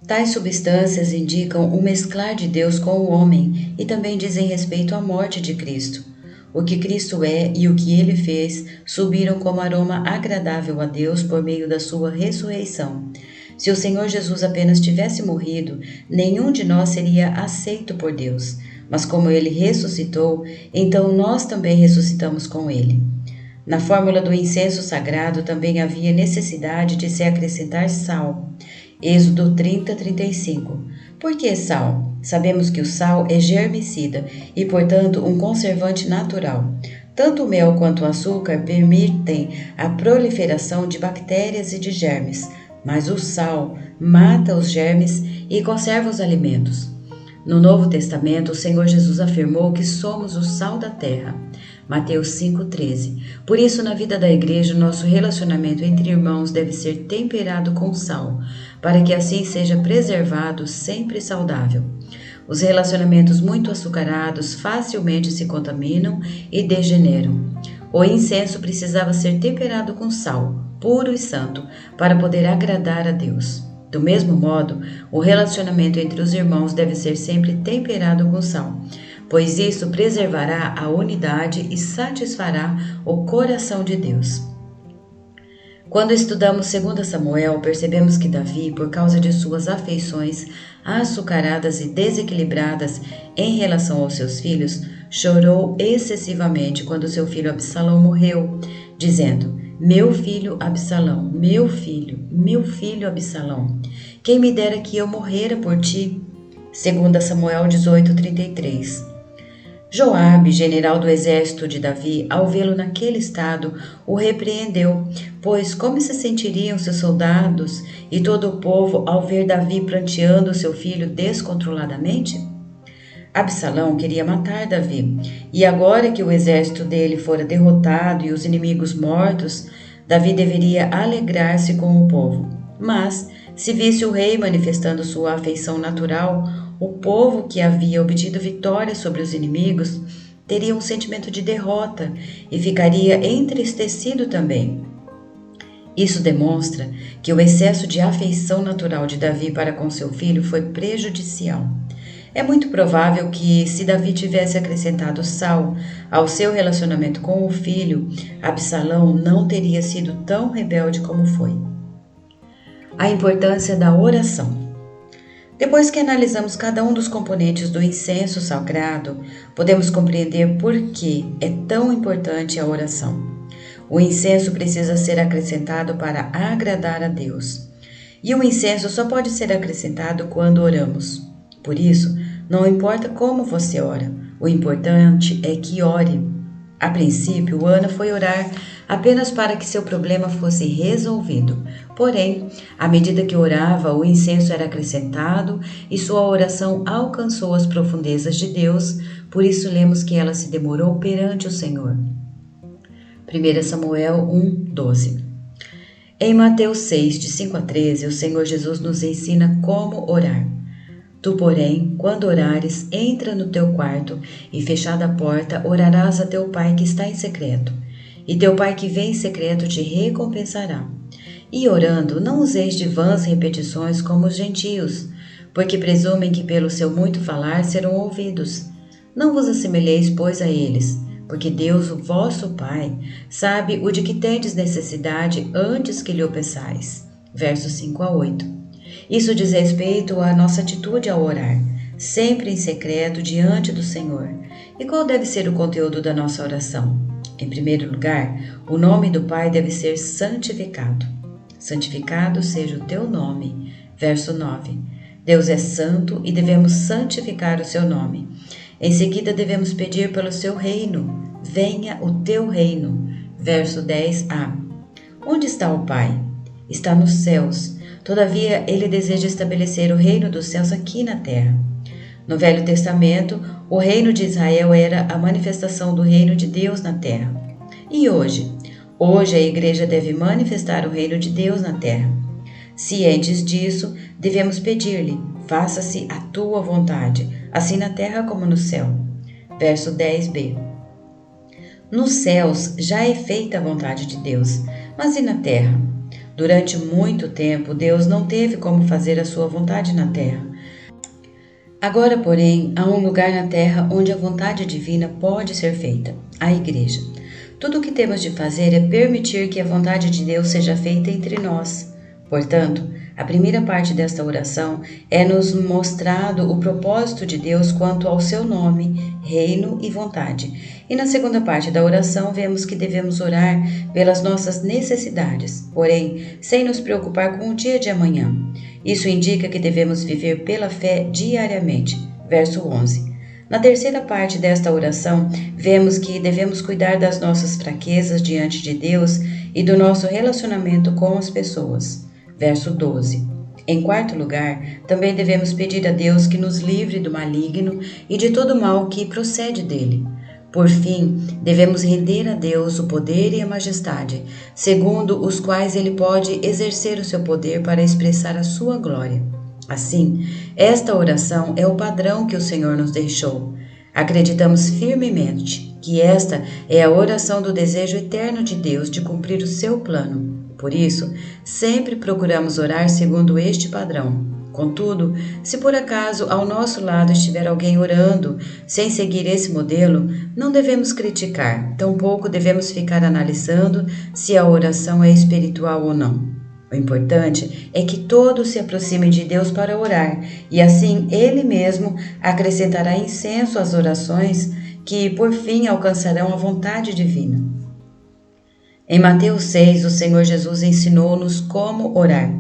S2: Tais substâncias indicam o mesclar de Deus com o homem e também dizem respeito à morte de Cristo. O que Cristo é e o que ele fez subiram como aroma agradável a Deus por meio da sua ressurreição. Se o Senhor Jesus apenas tivesse morrido, nenhum de nós seria aceito por Deus. Mas como ele ressuscitou, então nós também ressuscitamos com ele. Na fórmula do incenso sagrado também havia necessidade de se acrescentar sal. Êxodo 30, 35. Por que sal? Sabemos que o sal é germicida e, portanto, um conservante natural. Tanto o mel quanto o açúcar permitem a proliferação de bactérias e de germes, mas o sal mata os germes e conserva os alimentos. No Novo Testamento, o Senhor Jesus afirmou que somos o sal da terra. Mateus 5,13. Por isso, na vida da igreja, o nosso relacionamento entre irmãos deve ser temperado com sal, para que assim seja preservado sempre saudável. Os relacionamentos muito açucarados facilmente se contaminam e degeneram. O incenso precisava ser temperado com sal, puro e santo, para poder agradar a Deus. Do mesmo modo, o relacionamento entre os irmãos deve ser sempre temperado com sal, pois isso preservará a unidade e satisfará o coração de Deus. Quando estudamos 2 Samuel, percebemos que Davi, por causa de suas afeições açucaradas e desequilibradas em relação aos seus filhos, chorou excessivamente quando seu filho Absalão morreu, dizendo: "Meu filho Absalão, meu filho Absalão, quem me dera que eu morrera por ti." 2 Samuel 18:33. Joabe, general do exército de Davi, ao vê-lo naquele estado, o repreendeu, pois como se sentiriam seus soldados e todo o povo ao ver Davi pranteando seu filho descontroladamente? Absalão queria matar Davi, e agora que o exército dele fora derrotado e os inimigos mortos, Davi deveria alegrar-se com o povo. Mas, se visse o rei manifestando sua afeição natural, o povo que havia obtido vitória sobre os inimigos teria um sentimento de derrota e ficaria entristecido também. Isso demonstra que o excesso de afeição natural de Davi para com seu filho foi prejudicial. É muito provável que, se Davi tivesse acrescentado sal ao seu relacionamento com o filho, Absalão não teria sido tão rebelde como foi. A importância da oração. Depois que analisamos cada um dos componentes do incenso sagrado, podemos compreender por que é tão importante a oração. O incenso precisa ser acrescentado para agradar a Deus. E o incenso só pode ser acrescentado quando oramos. Por isso, não importa como você ora, o importante é que ore. A princípio, Ana foi orar apenas para que seu problema fosse resolvido. Porém, à medida que orava, o incenso era acrescentado e sua oração alcançou as profundezas de Deus, por isso lemos que ela se demorou perante o Senhor. 1 Samuel 1:12. Em Mateus 6, de 5 a 13, o Senhor Jesus nos ensina como orar. Tu, porém, quando orares, entra no teu quarto e, fechada a porta, orarás a teu Pai que está em secreto. E teu Pai que vem em secreto te recompensará. E orando, não useis de vãs repetições como os gentios, porque presumem que pelo seu muito falar serão ouvidos. Não vos assemelheis, pois, a eles, porque Deus, o vosso Pai, sabe o de que tendes necessidade antes que lhe o peçais. Versos 5 a 8. Isso diz respeito à nossa atitude ao orar, sempre em secreto diante do Senhor. E qual deve ser o conteúdo da nossa oração? Em primeiro lugar, o nome do Pai deve ser santificado. Santificado seja o teu nome. Verso 9. Deus é santo e devemos santificar o seu nome. Em seguida, devemos pedir pelo seu reino. Venha o teu reino. Verso 10a. Onde está o Pai? Está nos céus. Todavia, ele deseja estabelecer o reino dos céus aqui na terra. No Velho Testamento, o reino de Israel era a manifestação do reino de Deus na terra. E hoje? Hoje a igreja deve manifestar o reino de Deus na terra. Cientes disso, devemos pedir-lhe: faça-se a tua vontade, assim na terra como no céu. Verso 10b. Nos céus já é feita a vontade de Deus, mas e na terra? Durante muito tempo, Deus não teve como fazer a sua vontade na terra. Agora, porém, há um lugar na terra onde a vontade divina pode ser feita: a igreja. Tudo o que temos de fazer é permitir que a vontade de Deus seja feita entre nós. Portanto, a primeira parte desta oração é nos mostrado o propósito de Deus quanto ao seu nome, reino e vontade. E na segunda parte da oração vemos que devemos orar pelas nossas necessidades, porém, sem nos preocupar com o dia de amanhã. Isso indica que devemos viver pela fé diariamente. Verso 11. Na terceira parte desta oração, vemos que devemos cuidar das nossas fraquezas diante de Deus e do nosso relacionamento com as pessoas. Verso 12. Em quarto lugar, também devemos pedir a Deus que nos livre do maligno e de todo mal que procede dele. Por fim, devemos render a Deus o poder e a majestade, segundo os quais ele pode exercer o seu poder para expressar a sua glória. Assim, esta oração é o padrão que o Senhor nos deixou. Acreditamos firmemente que esta é a oração do desejo eterno de Deus de cumprir o seu plano. Por isso, sempre procuramos orar segundo este padrão. Contudo, se por acaso ao nosso lado estiver alguém orando sem seguir esse modelo, não devemos criticar, tampouco devemos ficar analisando se a oração é espiritual ou não. O importante é que todos se aproximem de Deus para orar, e assim Ele mesmo acrescentará incenso às orações que, por fim, alcançarão a vontade divina. Em Mateus 6, o Senhor Jesus ensinou-nos como orar.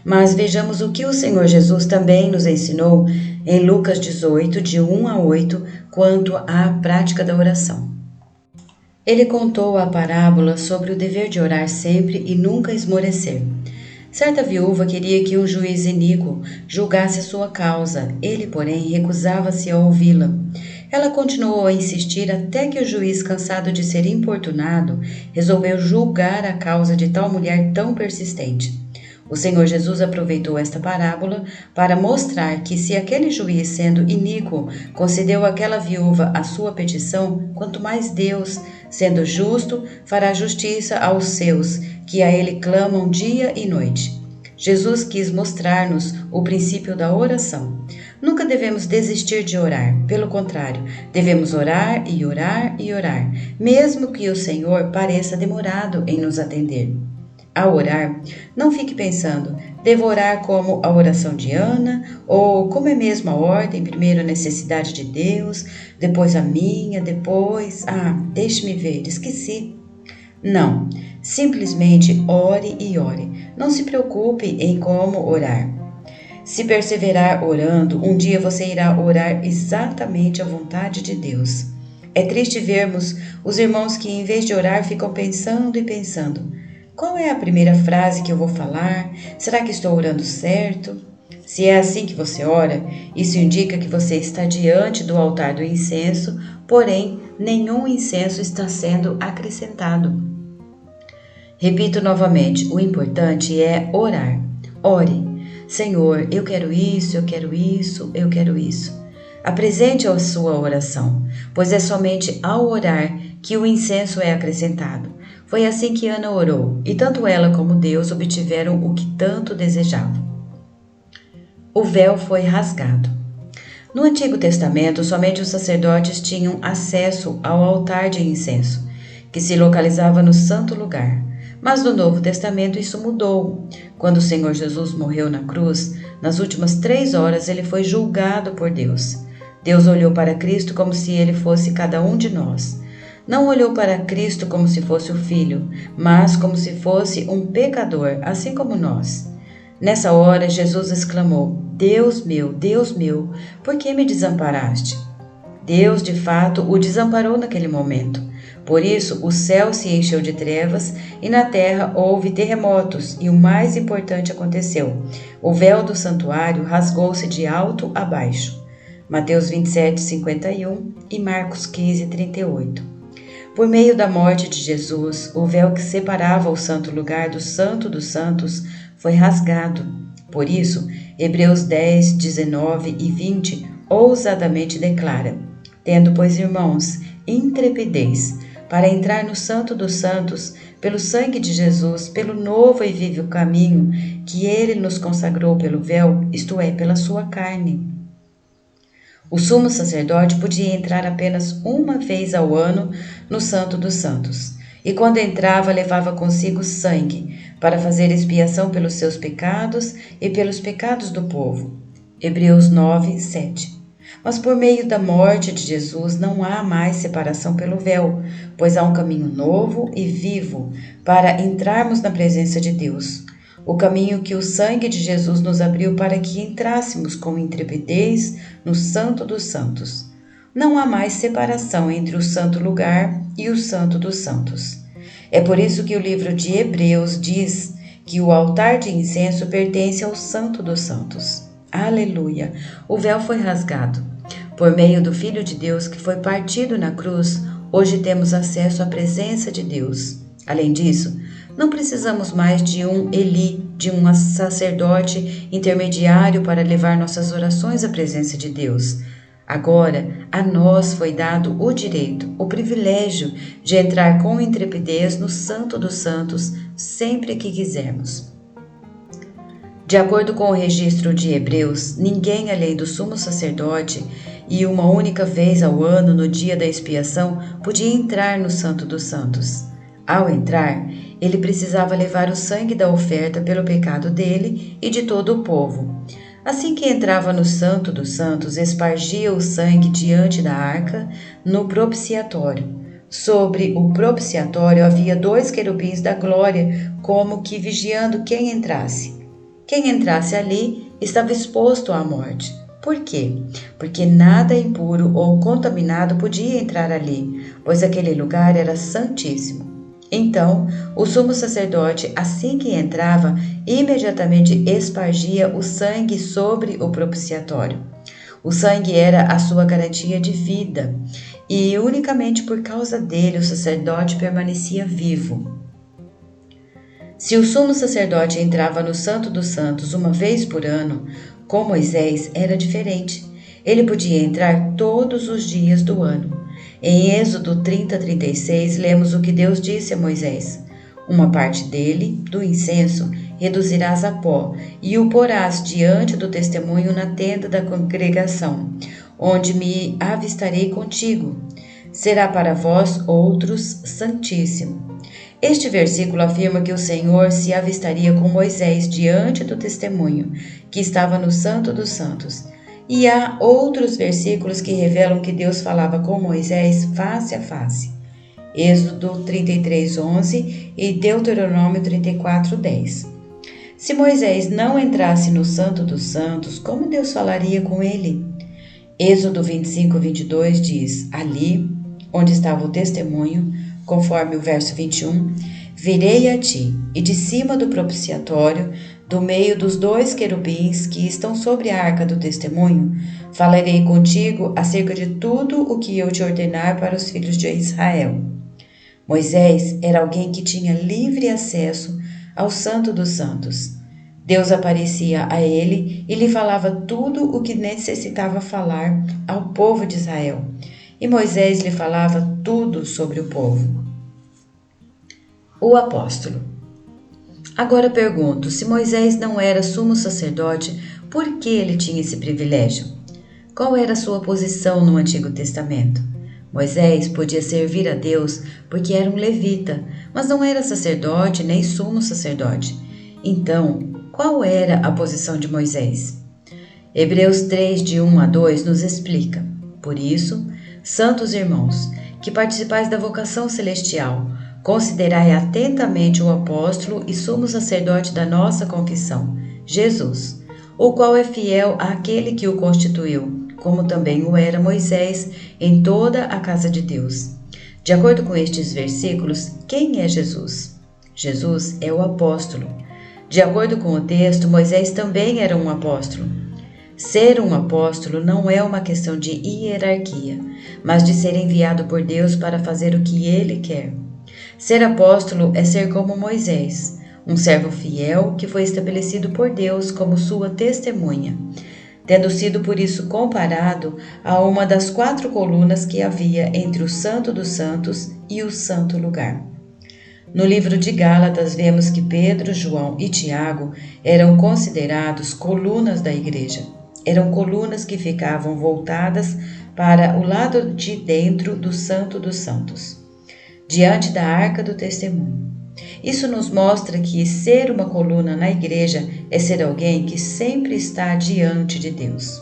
S2: Mas vejamos o que o Senhor Jesus também nos ensinou em Lucas 18, de 1 a 8, quanto à prática da oração. Ele contou a parábola sobre o dever de orar sempre e nunca esmorecer. Certa viúva queria que um juiz iníquo julgasse a sua causa. Ele, porém, recusava-se a ouvi-la. Ela continuou a insistir até que o juiz, cansado de ser importunado, resolveu julgar a causa de tal mulher tão persistente. O Senhor Jesus aproveitou esta parábola para mostrar que se aquele juiz, sendo iníquo, concedeu àquela viúva a sua petição, quanto mais Deus, sendo justo, fará justiça aos seus, que a Ele clamam dia e noite. Jesus quis mostrar-nos o princípio da oração. Nunca devemos desistir de orar, pelo contrário, devemos orar e orar e orar, mesmo que o Senhor pareça demorado em nos atender. Ao orar, não fique pensando: devo orar como a oração de Ana, ou como é mesmo a ordem, primeiro a necessidade de Deus, depois a minha, depois, deixe-me ver, esqueci. Não, simplesmente ore e ore. Não se preocupe em como orar. Se perseverar orando, um dia você irá orar exatamente a vontade de Deus. É triste vermos os irmãos que, em vez de orar, ficam pensando e pensando: qual é a primeira frase que eu vou falar? Será que estou orando certo? Se é assim que você ora, isso indica que você está diante do altar do incenso, porém, nenhum incenso está sendo acrescentado. Repito novamente, o importante é orar. Ore: Senhor, eu quero isso, eu quero isso, eu quero isso. Apresente a sua oração, pois é somente ao orar que o incenso é acrescentado. Foi assim que Ana orou, e tanto ela como Deus obtiveram o que tanto desejavam. O véu foi rasgado. No Antigo Testamento, somente os sacerdotes tinham acesso ao altar de incenso, que se localizava no Santo Lugar. Mas no Novo Testamento isso mudou. Quando o Senhor Jesus morreu na cruz, nas últimas 3 horas ele foi julgado por Deus. Deus olhou para Cristo como se ele fosse cada um de nós. Não olhou para Cristo como se fosse o Filho, mas como se fosse um pecador, assim como nós. Nessa hora, Jesus exclamou: Deus meu, por que me desamparaste? Deus, de fato, o desamparou naquele momento. Por isso, o céu se encheu de trevas e na terra houve terremotos, e o mais importante aconteceu: o véu do santuário rasgou-se de alto a baixo. Mateus 27, 51 e Marcos 15, 38. Por meio da morte de Jesus, o véu que separava o santo lugar do Santo dos Santos foi rasgado. Por isso, Hebreus 10, 19 e 20 ousadamente declara: Tendo, pois, irmãos, intrepidez para entrar no Santo dos Santos, pelo sangue de Jesus, pelo novo e vivo caminho que ele nos consagrou pelo véu, isto é, pela sua carne. O sumo sacerdote podia entrar apenas uma vez ao ano no Santo dos Santos, e quando entrava levava consigo sangue, para fazer expiação pelos seus pecados e pelos pecados do povo. Hebreus 9, 7. Mas por meio da morte de Jesus não há mais separação pelo véu, pois há um caminho novo e vivo para entrarmos na presença de Deus. O caminho que o sangue de Jesus nos abriu para que entrássemos com intrepidez no Santo dos Santos. Não há mais separação entre o santo lugar e o Santo dos Santos. É por isso que o livro de Hebreus diz que o altar de incenso pertence ao Santo dos Santos. Aleluia! O véu foi rasgado. Por meio do Filho de Deus que foi partido na cruz, hoje temos acesso à presença de Deus. Além disso, não precisamos mais de um Eli, de um sacerdote intermediário para levar nossas orações à presença de Deus. Agora, a nós foi dado o direito, o privilégio de entrar com intrepidez no Santo dos Santos sempre que quisermos. De acordo com o registro de Hebreus, ninguém além do sumo sacerdote e uma única vez ao ano, no dia da expiação, podia entrar no Santo dos Santos. Ao entrar, ele precisava levar o sangue da oferta pelo pecado dele e de todo o povo. Assim que entrava no Santo dos Santos, espargia o sangue diante da arca no propiciatório. Sobre o propiciatório havia 2 querubins da glória, como que vigiando quem entrasse. Quem entrasse ali estava exposto à morte. Por quê? Porque nada impuro ou contaminado podia entrar ali, pois aquele lugar era santíssimo. Então, o sumo sacerdote, assim que entrava, imediatamente espargia o sangue sobre o propiciatório. O sangue era a sua garantia de vida, e unicamente por causa dele o sacerdote permanecia vivo. Se o sumo sacerdote entrava no Santo dos Santos uma vez por ano, com Moisés era diferente. Ele podia entrar todos os dias do ano. Em Êxodo 30:36, lemos o que Deus disse a Moisés: Uma parte dele, do incenso, reduzirás a pó, e o porás diante do testemunho na tenda da congregação, onde me avistarei contigo. Será para vós outros santíssimo. Este versículo afirma que o Senhor se avistaria com Moisés diante do testemunho, que estava no Santo dos Santos. E há outros versículos que revelam que Deus falava com Moisés face a face. Êxodo 33:11 e Deuteronômio 34:10. Se Moisés não entrasse no Santo dos Santos, como Deus falaria com ele? Êxodo 25:22 diz: Ali, onde estava o testemunho, conforme o verso 21, virei a ti, e de cima do propiciatório, do meio dos 2 querubins que estão sobre a arca do testemunho, falarei contigo acerca de tudo o que eu te ordenar para os filhos de Israel. Moisés era alguém que tinha livre acesso ao Santo dos Santos. Deus aparecia a ele e lhe falava tudo o que necessitava falar ao povo de Israel. E Moisés lhe falava tudo sobre o povo. O apóstolo. Agora pergunto, se Moisés não era sumo sacerdote, por que ele tinha esse privilégio?
S1: Qual era a sua posição no Antigo Testamento? Moisés podia servir a Deus porque era um levita, mas não era sacerdote nem sumo sacerdote. Então, qual era a posição de Moisés? Hebreus 3, de 1 a 2 nos explica: Por isso, santos irmãos, que participais da vocação celestial, considerai atentamente o apóstolo e sumo sacerdote da nossa confissão, Jesus, o qual é fiel àquele que o constituiu, como também o era Moisés em toda a casa de Deus. De acordo com estes versículos, quem é Jesus? Jesus é o apóstolo. De acordo com o texto, Moisés também era um apóstolo. Ser um apóstolo não é uma questão de hierarquia, mas de ser enviado por Deus para fazer o que Ele quer. Ser apóstolo é ser como Moisés, um servo fiel que foi estabelecido por Deus como sua testemunha, tendo sido por isso comparado a uma das 4 colunas que havia entre o Santo dos Santos e o Santo Lugar. No livro de Gálatas, vemos que Pedro, João e Tiago eram considerados colunas da igreja. Eram colunas que ficavam voltadas para o lado de dentro do Santo dos Santos, diante da Arca do Testemunho. Isso nos mostra que ser uma coluna na igreja é ser alguém que sempre está diante de Deus.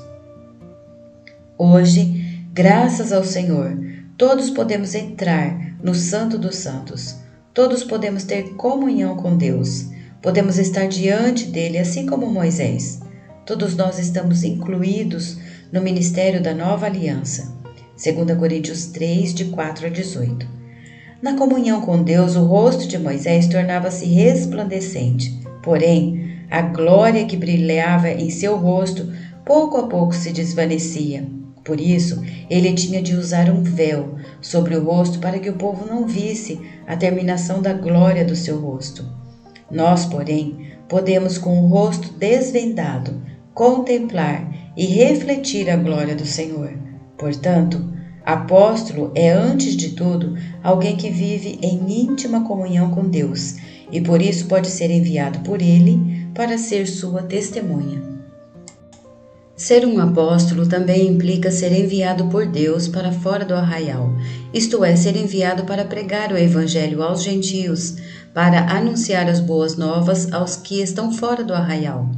S1: Hoje, graças ao Senhor, todos podemos entrar no Santo dos Santos. Todos podemos ter comunhão com Deus. Podemos estar diante dele, assim como Moisés. Todos nós estamos incluídos no ministério da nova aliança. 2 Coríntios 3, de 4 a 18. Na comunhão com Deus, o rosto de Moisés tornava-se resplandecente. Porém, a glória que brilhava em seu rosto, pouco a pouco se desvanecia. Por isso, ele tinha de usar um véu sobre o rosto para que o povo não visse a terminação da glória do seu rosto. Nós, porém, podemos com o rosto desvendado contemplar e refletir a glória do Senhor. Portanto, apóstolo é, antes de tudo, alguém que vive em íntima comunhão com Deus e por isso pode ser enviado por Ele para ser sua testemunha. Ser um apóstolo também implica ser enviado por Deus para fora do arraial, isto é, ser enviado para pregar o Evangelho aos gentios, para anunciar as boas novas aos que estão fora do arraial.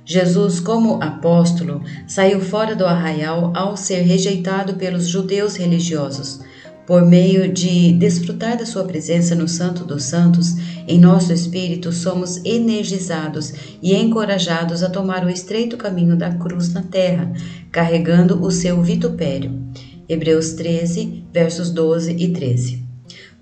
S1: Jesus, como apóstolo, saiu fora do arraial ao ser rejeitado pelos judeus religiosos. Por meio de desfrutar da sua presença no Santo dos Santos, em nosso espírito somos energizados e encorajados a tomar o estreito caminho da cruz na terra, carregando o seu vitupério. Hebreus 13, versos 12 e 13.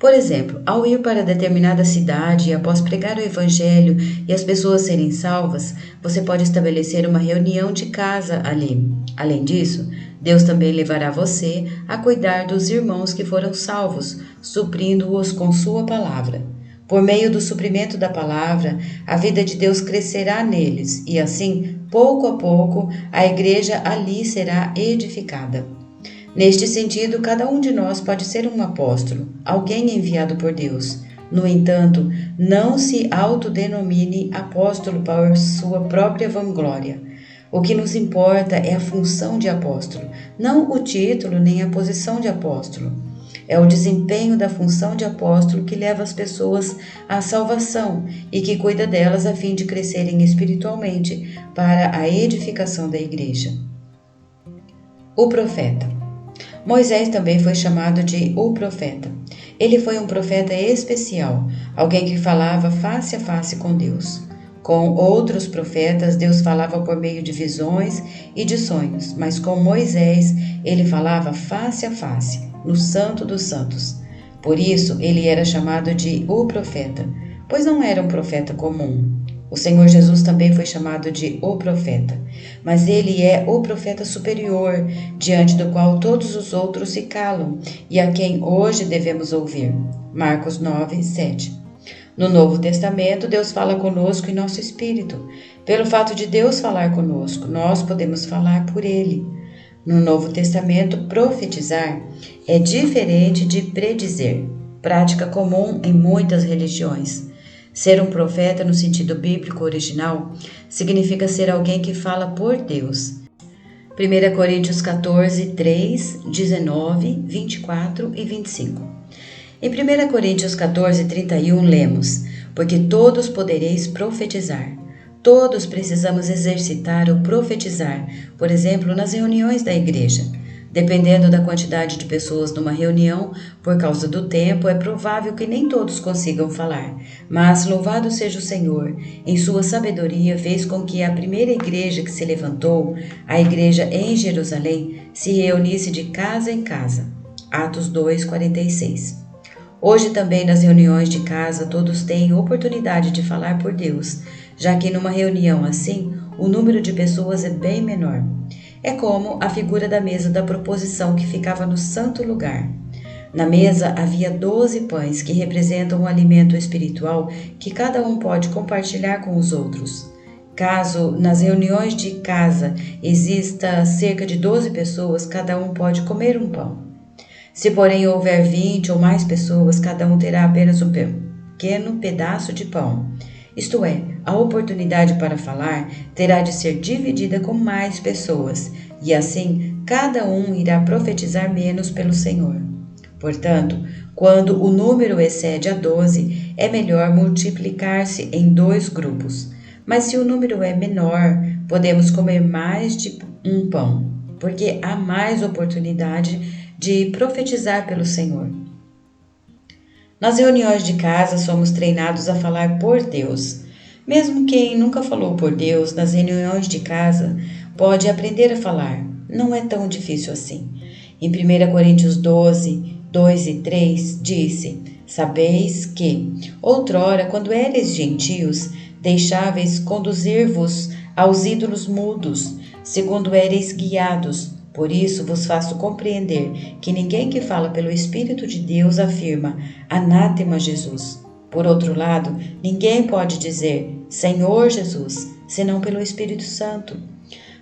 S1: Por exemplo, ao ir para determinada cidade e após pregar o Evangelho e as pessoas serem salvas, você pode estabelecer uma reunião de casa ali. Além disso, Deus também levará você a cuidar dos irmãos que foram salvos, suprindo-os com sua palavra. Por meio do suprimento da palavra, a vida de Deus crescerá neles e assim, pouco a pouco, a igreja ali será edificada. Neste sentido, cada um de nós pode ser um apóstolo, alguém enviado por Deus. No entanto, não se autodenomine apóstolo por sua própria vanglória. O que nos importa é a função de apóstolo, não o título nem a posição de apóstolo. É o desempenho da função de apóstolo que leva as pessoas à salvação e que cuida delas a fim de crescerem espiritualmente para a edificação da igreja. O profeta. Moisés também foi chamado de o profeta. Ele foi um profeta especial, alguém que falava face a face com Deus. Com outros profetas, Deus falava por meio de visões e de sonhos, mas com Moisés, ele falava face a face, no Santo dos Santos. Por isso, ele era chamado de o profeta, pois não era um profeta comum. O Senhor Jesus também foi chamado de o profeta, mas ele é o profeta superior, diante do qual todos os outros se calam e a quem hoje devemos ouvir. Marcos 9, 7. No Novo Testamento, Deus fala conosco em nosso espírito. Pelo fato de Deus falar conosco, nós podemos falar por Ele. No Novo Testamento, profetizar é diferente de predizer, prática comum em muitas religiões. Ser um profeta, no sentido bíblico original, significa ser alguém que fala por Deus. 1 Coríntios 14, 3, 19, 24 e 25. Em 1 Coríntios 14, 31, lemos: porque todos podereis profetizar. Todos precisamos exercitar o profetizar, por exemplo, nas reuniões da igreja. Dependendo da quantidade de pessoas numa reunião, por causa do tempo, é provável que nem todos consigam falar. Mas, louvado seja o Senhor, em sua sabedoria fez com que a primeira igreja que se levantou, a igreja em Jerusalém, se reunisse de casa em casa. Atos 2, 46. Hoje também nas reuniões de casa todos têm oportunidade de falar por Deus, já que numa reunião assim, o número de pessoas é bem menor. É como a figura da mesa da proposição que ficava no santo lugar. Na mesa havia 12 pães que representam um alimento espiritual que cada um pode compartilhar com os outros. Caso nas reuniões de casa exista cerca de 12 pessoas, cada um pode comer um pão. Se porém houver 20 ou mais pessoas, cada um terá apenas um pequeno pedaço de pão. Isto é, a oportunidade para falar terá de ser dividida com mais pessoas, e assim cada um irá profetizar menos pelo Senhor. Portanto, quando o número excede a 12, é melhor multiplicar-se em 2 grupos. Mas se o número é menor, podemos comer mais de um pão, porque há mais oportunidade de profetizar pelo Senhor. Nas reuniões de casa, somos treinados a falar por Deus. Mesmo quem nunca falou por Deus, nas reuniões de casa, pode aprender a falar. Não é tão difícil assim. Em 1 Coríntios 12, 2 e 3, disse: sabeis que, outrora, quando éreis gentios, deixáveis conduzir-vos aos ídolos mudos, segundo éreis guiados. Por isso vos faço compreender que ninguém que fala pelo Espírito de Deus afirma: anátema Jesus. Por outro lado, ninguém pode dizer Senhor Jesus, senão pelo Espírito Santo.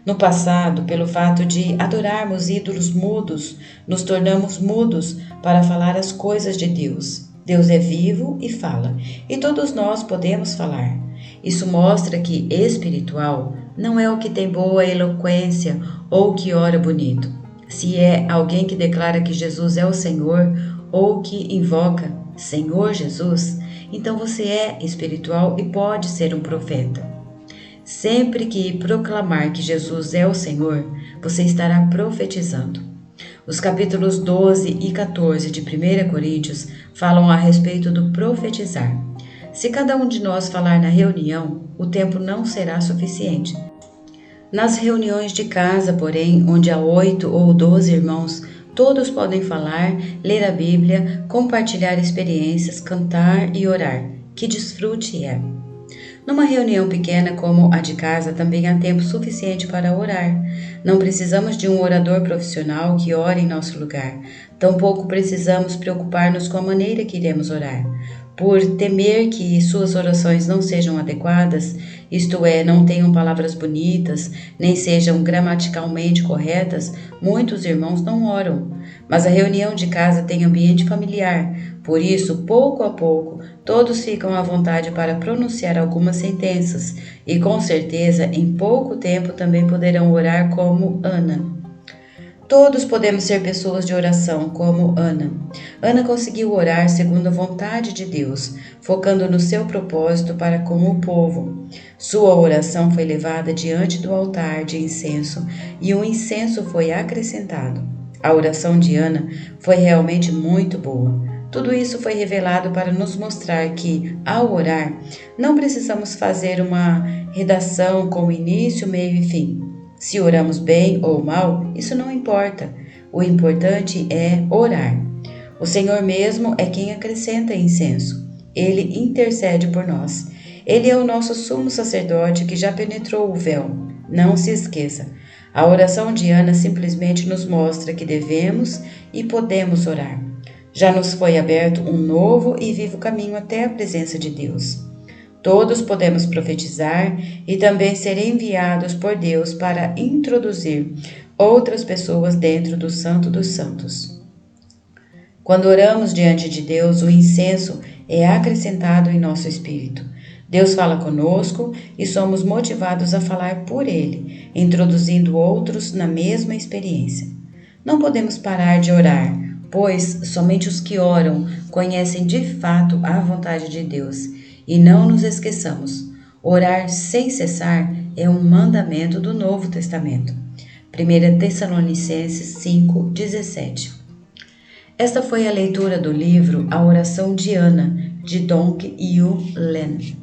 S1: No passado, pelo fato de adorarmos ídolos mudos, nos tornamos mudos para falar as coisas de Deus. Deus é vivo e fala, e todos nós podemos falar. Isso mostra que espiritual não é o que tem boa eloquência ou que ora bonito. Se é alguém que declara que Jesus é o Senhor ou que invoca Senhor Jesus, então você é espiritual e pode ser um profeta. Sempre que proclamar que Jesus é o Senhor, você estará profetizando. Os capítulos 12 e 14 de 1 Coríntios falam a respeito do profetizar. Se cada um de nós falar na reunião, o tempo não será suficiente. Nas reuniões de casa, porém, onde há 8 ou 12 irmãos, todos podem falar, ler a Bíblia, compartilhar experiências, cantar e orar. Que desfrute é! Numa reunião pequena como a de casa, também há tempo suficiente para orar. Não precisamos de um orador profissional que ore em nosso lugar. Tampouco precisamos preocupar-nos com a maneira que iremos orar. Por temer que suas orações não sejam adequadas, isto é, não tenham palavras bonitas, nem sejam gramaticalmente corretas, muitos irmãos não oram. Mas a reunião de casa tem ambiente familiar, por isso, pouco a pouco, todos ficam à vontade para pronunciar algumas sentenças e, com certeza, em pouco tempo também poderão orar como Ana. Todos podemos ser pessoas de oração, como Ana. Ana conseguiu orar segundo a vontade de Deus, focando no seu propósito para com o povo. Sua oração foi levada diante do altar de incenso e o incenso foi acrescentado. A oração de Ana foi realmente muito boa. Tudo isso foi revelado para nos mostrar que, ao orar, não precisamos fazer uma redação com início, meio e fim. Se oramos bem ou mal, isso não importa. O importante é orar. O Senhor mesmo é quem acrescenta incenso. Ele intercede por nós. Ele é o nosso sumo sacerdote que já penetrou o véu. Não se esqueça. A oração de Ana simplesmente nos mostra que devemos e podemos orar. Já nos foi aberto um novo e vivo caminho até a presença de Deus. Todos podemos profetizar e também ser enviados por Deus para introduzir outras pessoas dentro do Santo dos Santos. Quando oramos diante de Deus, o incenso é acrescentado em nosso espírito.
S2: Deus fala conosco e somos motivados a falar por Ele, introduzindo outros na mesma experiência. Não podemos parar de orar, pois somente os que oram conhecem de fato a vontade de Deus. E não nos esqueçamos, orar sem cessar é um mandamento do Novo Testamento. 1 Tessalonicenses 5:17. Esta foi a leitura do livro A Oração de Ana, de Dong Yu Len.